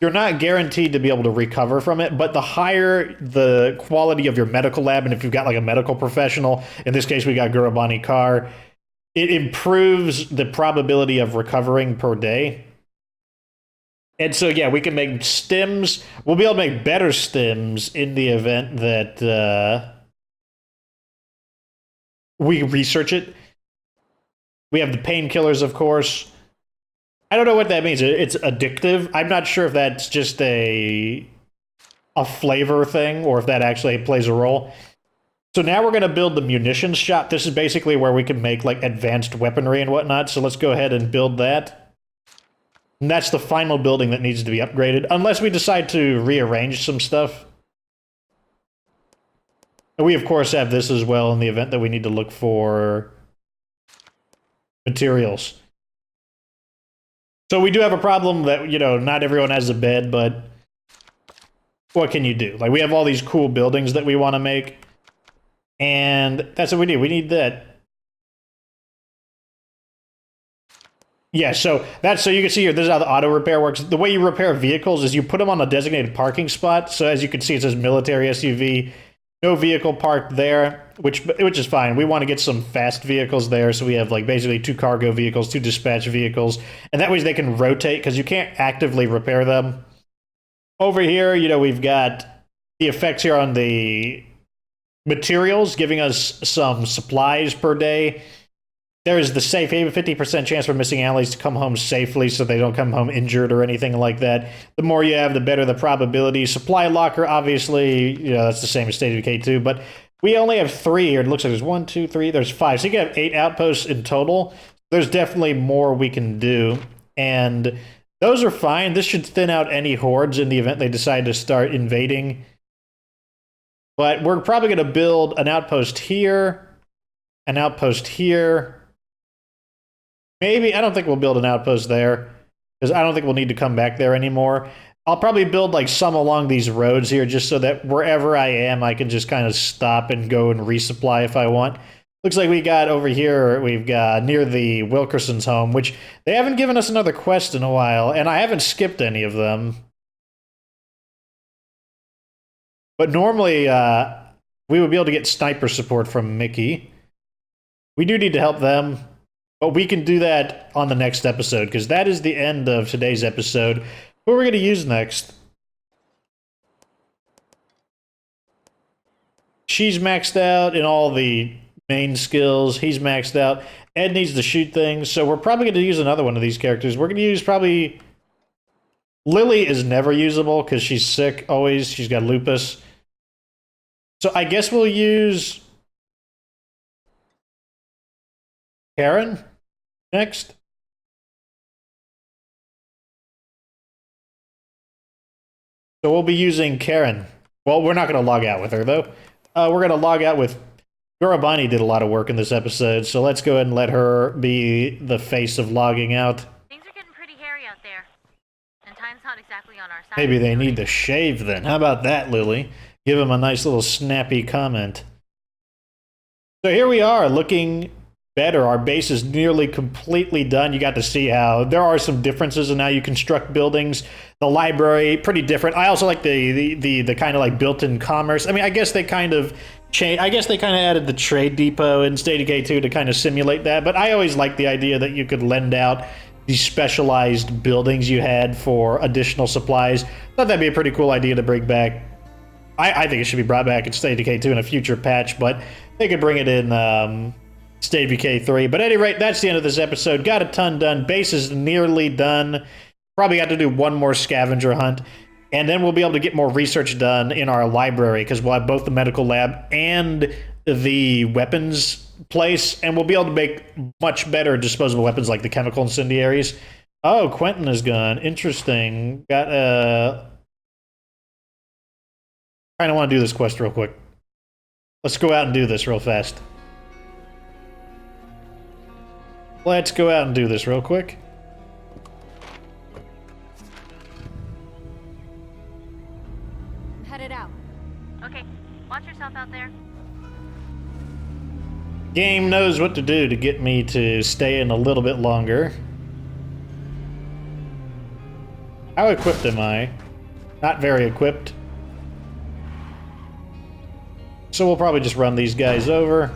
you're not guaranteed to be able to recover from it, but the higher the quality of your medical lab, and if you've got like a medical professional, in this case we got Gurabani Carr, it improves the probability of recovering per day. And so yeah, we can make stims. We'll be able to make better stims in the event that we research it. We have the painkillers, of course. I don't know what that means. It's addictive. I'm not sure if that's just a flavor thing or if that actually plays a role. So now we're going to build the munitions shop. This is basically where we can make like advanced weaponry and whatnot. So let's go ahead and build that. And that's the final building that needs to be upgraded, unless we decide to rearrange some stuff. And we, of course, have this as well in the event that we need to look for materials. So we do have a problem that, you know, not everyone has a bed, but what can you do? Like, we have all these cool buildings that we want to make, and that's what we need. We need that. Yeah, so you can see here, this is how the auto repair works. The way you repair vehicles is you put them on a designated parking spot. So as you can see, it says military SUV, no vehicle parked there, which is fine. We want to get some fast vehicles there, so we have like basically 2 cargo vehicles, 2 dispatch vehicles, and that way they can rotate because you can't actively repair them. Over here, you know, we've got the effects here on the materials, giving us some supplies per day. There is the safe haven, 50% chance for missing allies to come home safely so they don't come home injured or anything like that. The more you have, the better the probability. Supply locker, obviously, you know, that's the same as State of Decay 2, but we only have 3 here. It looks like there's 1, 2, 3, there's 5. So you can have 8 outposts in total. There's definitely more we can do, and those are fine. This should thin out any hordes in the event they decide to start invading. But we're probably going to build an outpost here, an outpost here. Maybe, I don't think we'll build an outpost there, because I don't think we'll need to come back there anymore. I'll probably build like some along these roads here, just so that wherever I am, I can just kind of stop and go and resupply if I want. Looks like we got over here, we've got near the Wilkerson's home, which they haven't given us another quest in a while, and I haven't skipped any of them. But normally, we would be able to get sniper support from Mickey. We do need to help them, but we can do that on the next episode, because that is the end of today's episode. Who are we going to use next? She's maxed out in all the main skills. He's maxed out. Ed needs to shoot things, so we're probably going to use another one of these characters. We're going to use probably... Lily is never usable because she's sick always. She's got lupus. So I guess we'll use... Karen next. So we'll be using Karen. Well, we're not going to log out with her, though. We're going to log out with... Gorabani did a lot of work in this episode, so let's go ahead and let her be the face of logging out. Things are getting pretty hairy out there. And time's not exactly on our side. Maybe they need to shave then. How about that, Lily? Give him a nice little snappy comment. So here we are, looking better. Our base is nearly completely done. You got to see how there are some differences in how you construct buildings. The library, pretty different. I also like the kind of like built-in commerce. I mean, I guess they kind of added the trade depot in State of Decay 2 to kind of simulate that, but I always liked the idea that you could lend out these specialized buildings you had for additional supplies. Thought that'd be a pretty cool idea to bring back. I think it should be brought back in State of Decay 2 in a future patch, but they could bring it in State of Decay 3. But at any rate, that's the end of this episode. Got a ton done. Base is nearly done. Probably got to do one more scavenger hunt. And then we'll be able to get more research done in our library, because we'll have both the medical lab and the weapons place, and we'll be able to make much better disposable weapons like the chemical incendiaries. Oh, Quentin is gone. Interesting. Got kind of want to do this quest real quick. Let's go out and do this real fast. Let's go out and do this real quick. Headed out. Okay, watch yourself out there. Game knows what to do to get me to stay in a little bit longer. How equipped am I? Not very equipped. So we'll probably just run these guys over.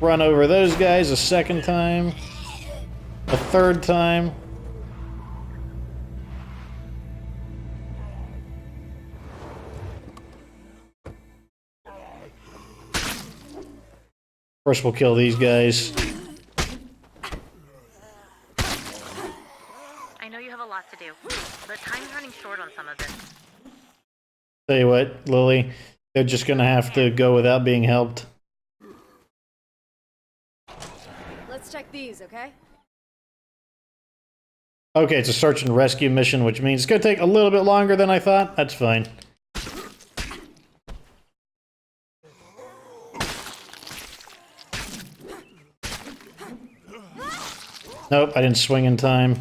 Run over those guys a second time. A third time. First we'll kill these guys. I know you have a lot to do, but time's running short on some of this. Tell you what, Lily, they're just gonna have to go without being helped. Let's check these, okay? Okay, it's a search and rescue mission, which means it's gonna take a little bit longer than I thought. That's fine. Nope, I didn't swing in time.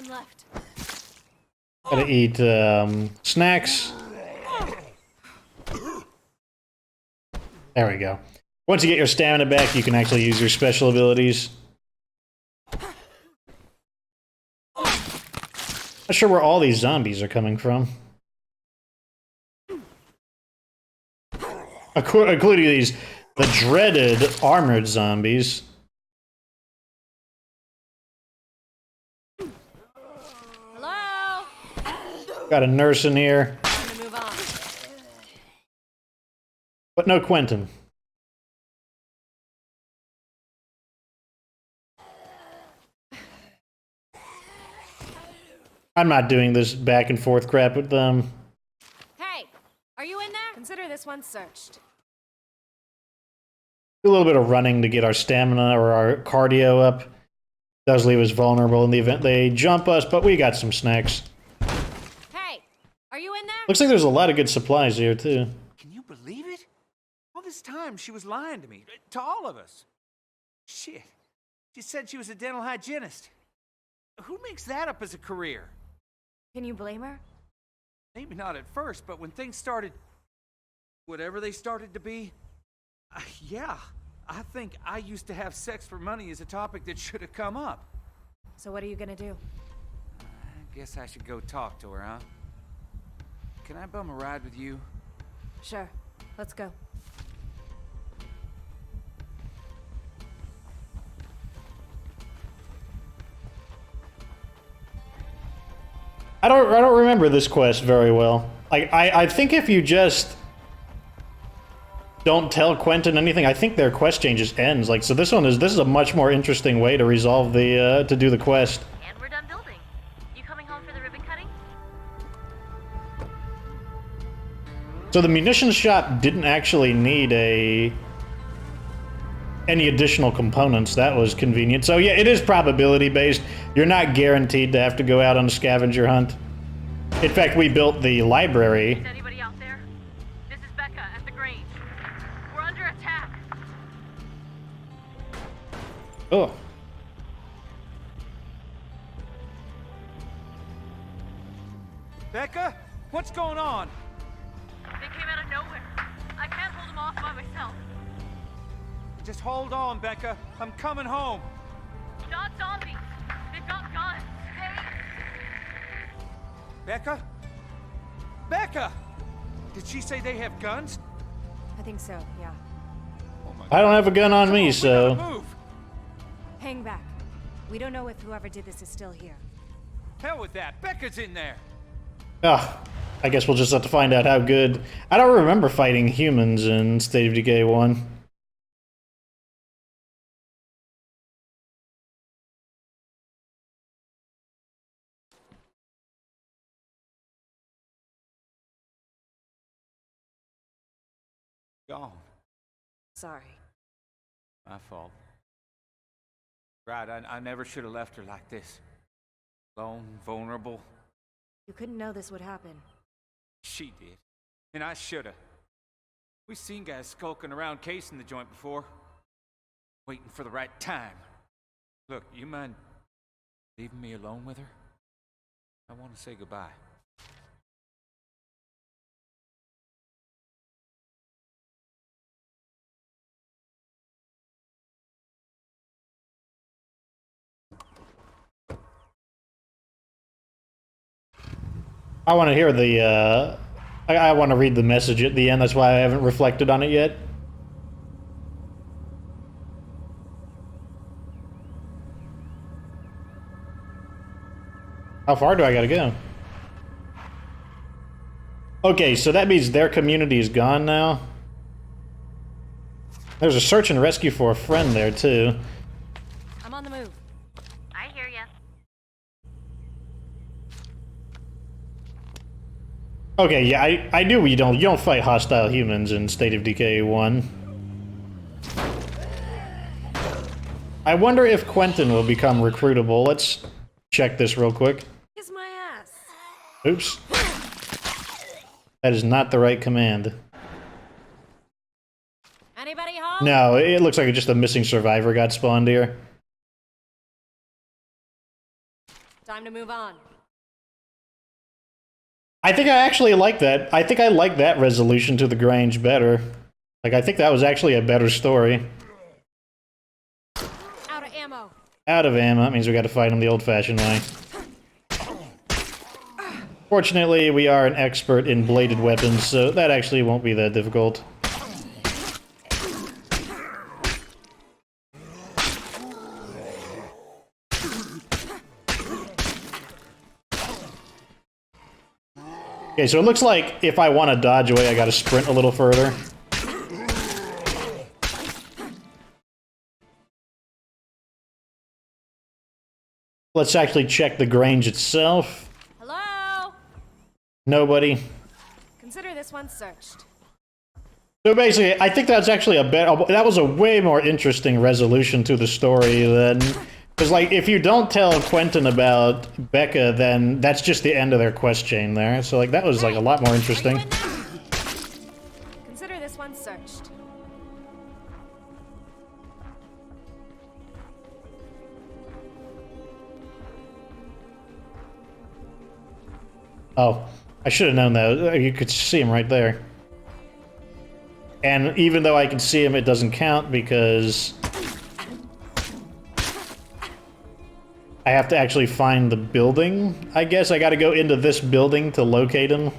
Left. Gotta eat snacks. There we go. Once you get your stamina back, you can actually use your special abilities. Not sure where all these zombies are coming from. Including these, the dreaded armored zombies. Got a nurse in here. Move on. But no Quentin. I'm not doing this back and forth crap with them. Hey, are you in there? Consider this one searched. Do a little bit of running to get our stamina or our cardio up. Does leave us vulnerable in the event they jump us, but we got some snacks. Looks like there's a lot of good supplies here, too. Can you believe it? All this time she was lying to me, to all of us. Shit. She said she was a dental hygienist. Who makes that up as a career? Can you blame her? Maybe not at first, but when things started... whatever they started to be... yeah, I think I used to have sex for money as a topic that should have come up. So what are you gonna do? I guess I should go talk to her, huh? Can I bum a ride with you? Sure. Let's go. I don't remember this quest very well. Like, I think if you just don't tell Quentin anything, I think their quest chain just ends. Like, so this is a much more interesting way to resolve the, to do the quest. And we're done building. You coming home for the ribbon cutting? So the munitions shop didn't actually need any additional components. That was convenient. So yeah, it is probability based. You're not guaranteed to have to go out on a scavenger hunt. In fact, we built the library. Is anybody out there? This is Becca at the Grange. We're under attack. Oh. Becca? What's going on? They came out of nowhere. I can't hold them off by myself. Just hold on, Becca. I'm coming home. Not zombies. They've got guns. Hey. Becca? Becca! Did she say they have guns? I think so, yeah. Oh my I don't have a gun on Come me, we so... gotta move. Hang back. We don't know if whoever did this is still here. Hell with that. Becca's in there. Ah, I guess we'll just have to find out how good... I don't remember fighting humans in State of Decay 1. Gone. Sorry. My fault. Right, I never should have left her like this. Alone, vulnerable. You couldn't know this would happen. She did. And I should have. We've seen guys skulking around casing the joint before. Waiting for the right time. Look, you mind leaving me alone with her? I want to say goodbye. I want to hear the, I want to read the message at the end, that's why I haven't reflected on it yet. How far do I gotta go? Okay, so that means their community is gone now. There's a search and rescue for a friend there, too. I'm on the move. I hear ya. Okay, yeah, I knew you don't fight hostile humans in State of Decay 1. I wonder if Quentin will become recruitable. Let's check this real quick. Kiss my ass. Oops. That is not the right command. Anybody home? No, it looks like just a missing survivor got spawned here. Time to move on. I think I actually like that. I think I like that resolution to the Grange better. Like, I think that was actually a better story. Out of ammo. Out of ammo. That means we got to fight him the old-fashioned way. Fortunately, we are an expert in bladed weapons, so that actually won't be that difficult. Okay, so it looks like if I want to dodge away, I gotta sprint a little further. Let's actually check the Grange itself. Hello? Nobody. Consider this one searched. So basically, I think that's actually that was a way more interesting resolution to the story than Because, like, if you don't tell Quentin about Becca, then that's just the end of their quest chain there. So, like, that was, like, a lot more interesting. Consider this one searched. Oh, I should have known that. You could see him right there. And even though I can see him, it doesn't count because I have to actually find the building. I guess I gotta go into this building to locate him.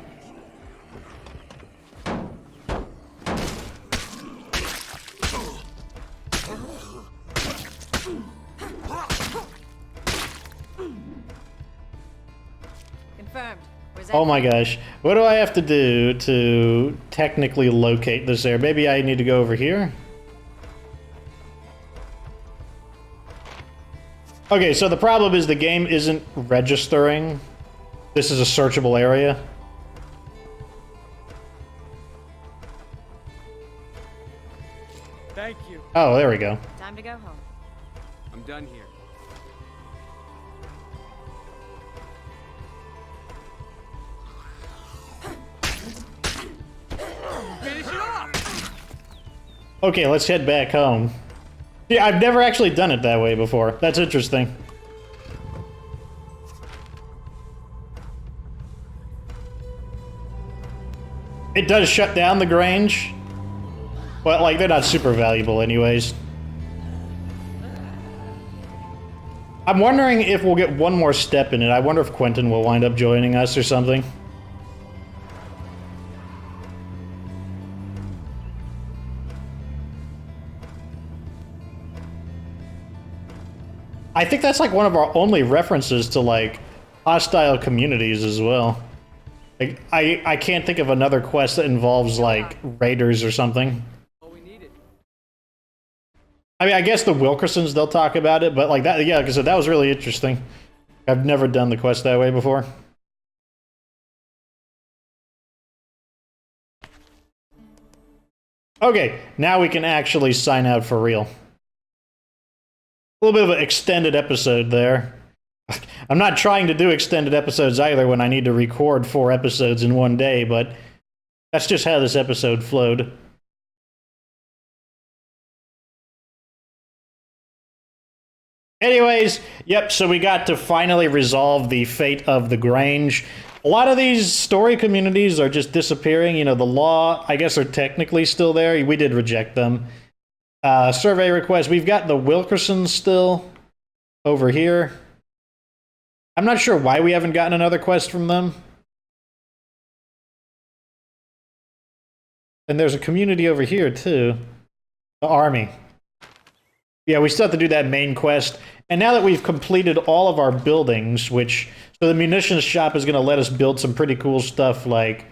Confirmed. Oh my gosh. What do I have to do to technically locate this area? Maybe I need to go over here? Okay, so the problem is the game isn't registering. This is a searchable area. Thank you. Oh, there we go. Time to go home. I'm done here. Finish it off! Okay, let's head back home. Yeah, I've never actually done it that way before. That's interesting. It does shut down the Grange, but, like, they're not super valuable anyways. I'm wondering if we'll get one more step in it. I wonder if Quentin will wind up joining us or something. I think that's like one of our only references to like hostile communities as well. Like, I can't think of another quest that involves like raiders or something. All we needed. I mean, I guess the Wilkersons, they'll talk about it, but like that, yeah, because that was really interesting. I've never done the quest that way before. Okay, now we can actually sign out for real. A little bit of an extended episode there. I'm not trying to do extended episodes either when I need to record 4 episodes in one day, but that's just how this episode flowed. Anyways, yep, so we got to finally resolve the fate of the Grange. A lot of these story communities are just disappearing. You know, the law, I guess, are technically still there. We did reject them. Survey request. We've got the Wilkersons still over here. I'm not sure why we haven't gotten another quest from them. And there's a community over here, too. The army. Yeah, we still have to do that main quest. And now that we've completed all of our buildings, which... So the munitions shop is going to let us build some pretty cool stuff like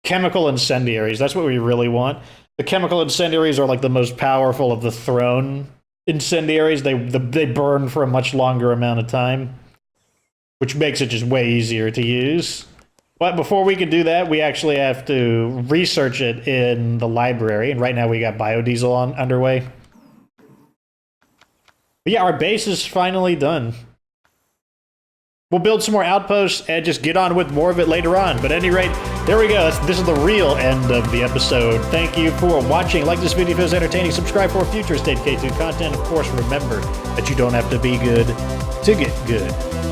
chemical incendiaries. That's what we really want. The chemical incendiaries are like the most powerful of the thrown incendiaries. They burn for a much longer amount of time, which makes it just way easier to use. But before we can do that, we actually have to research it in the library. And right now we got biodiesel underway. But yeah, our base is finally done. We'll build some more outposts and just get on with more of it later on. But at any rate, there we go. This is the real end of the episode. Thank you for watching. Like this video if it was entertaining. Subscribe for future State of Decay 2 content. Of course, remember that you don't have to be good to get good.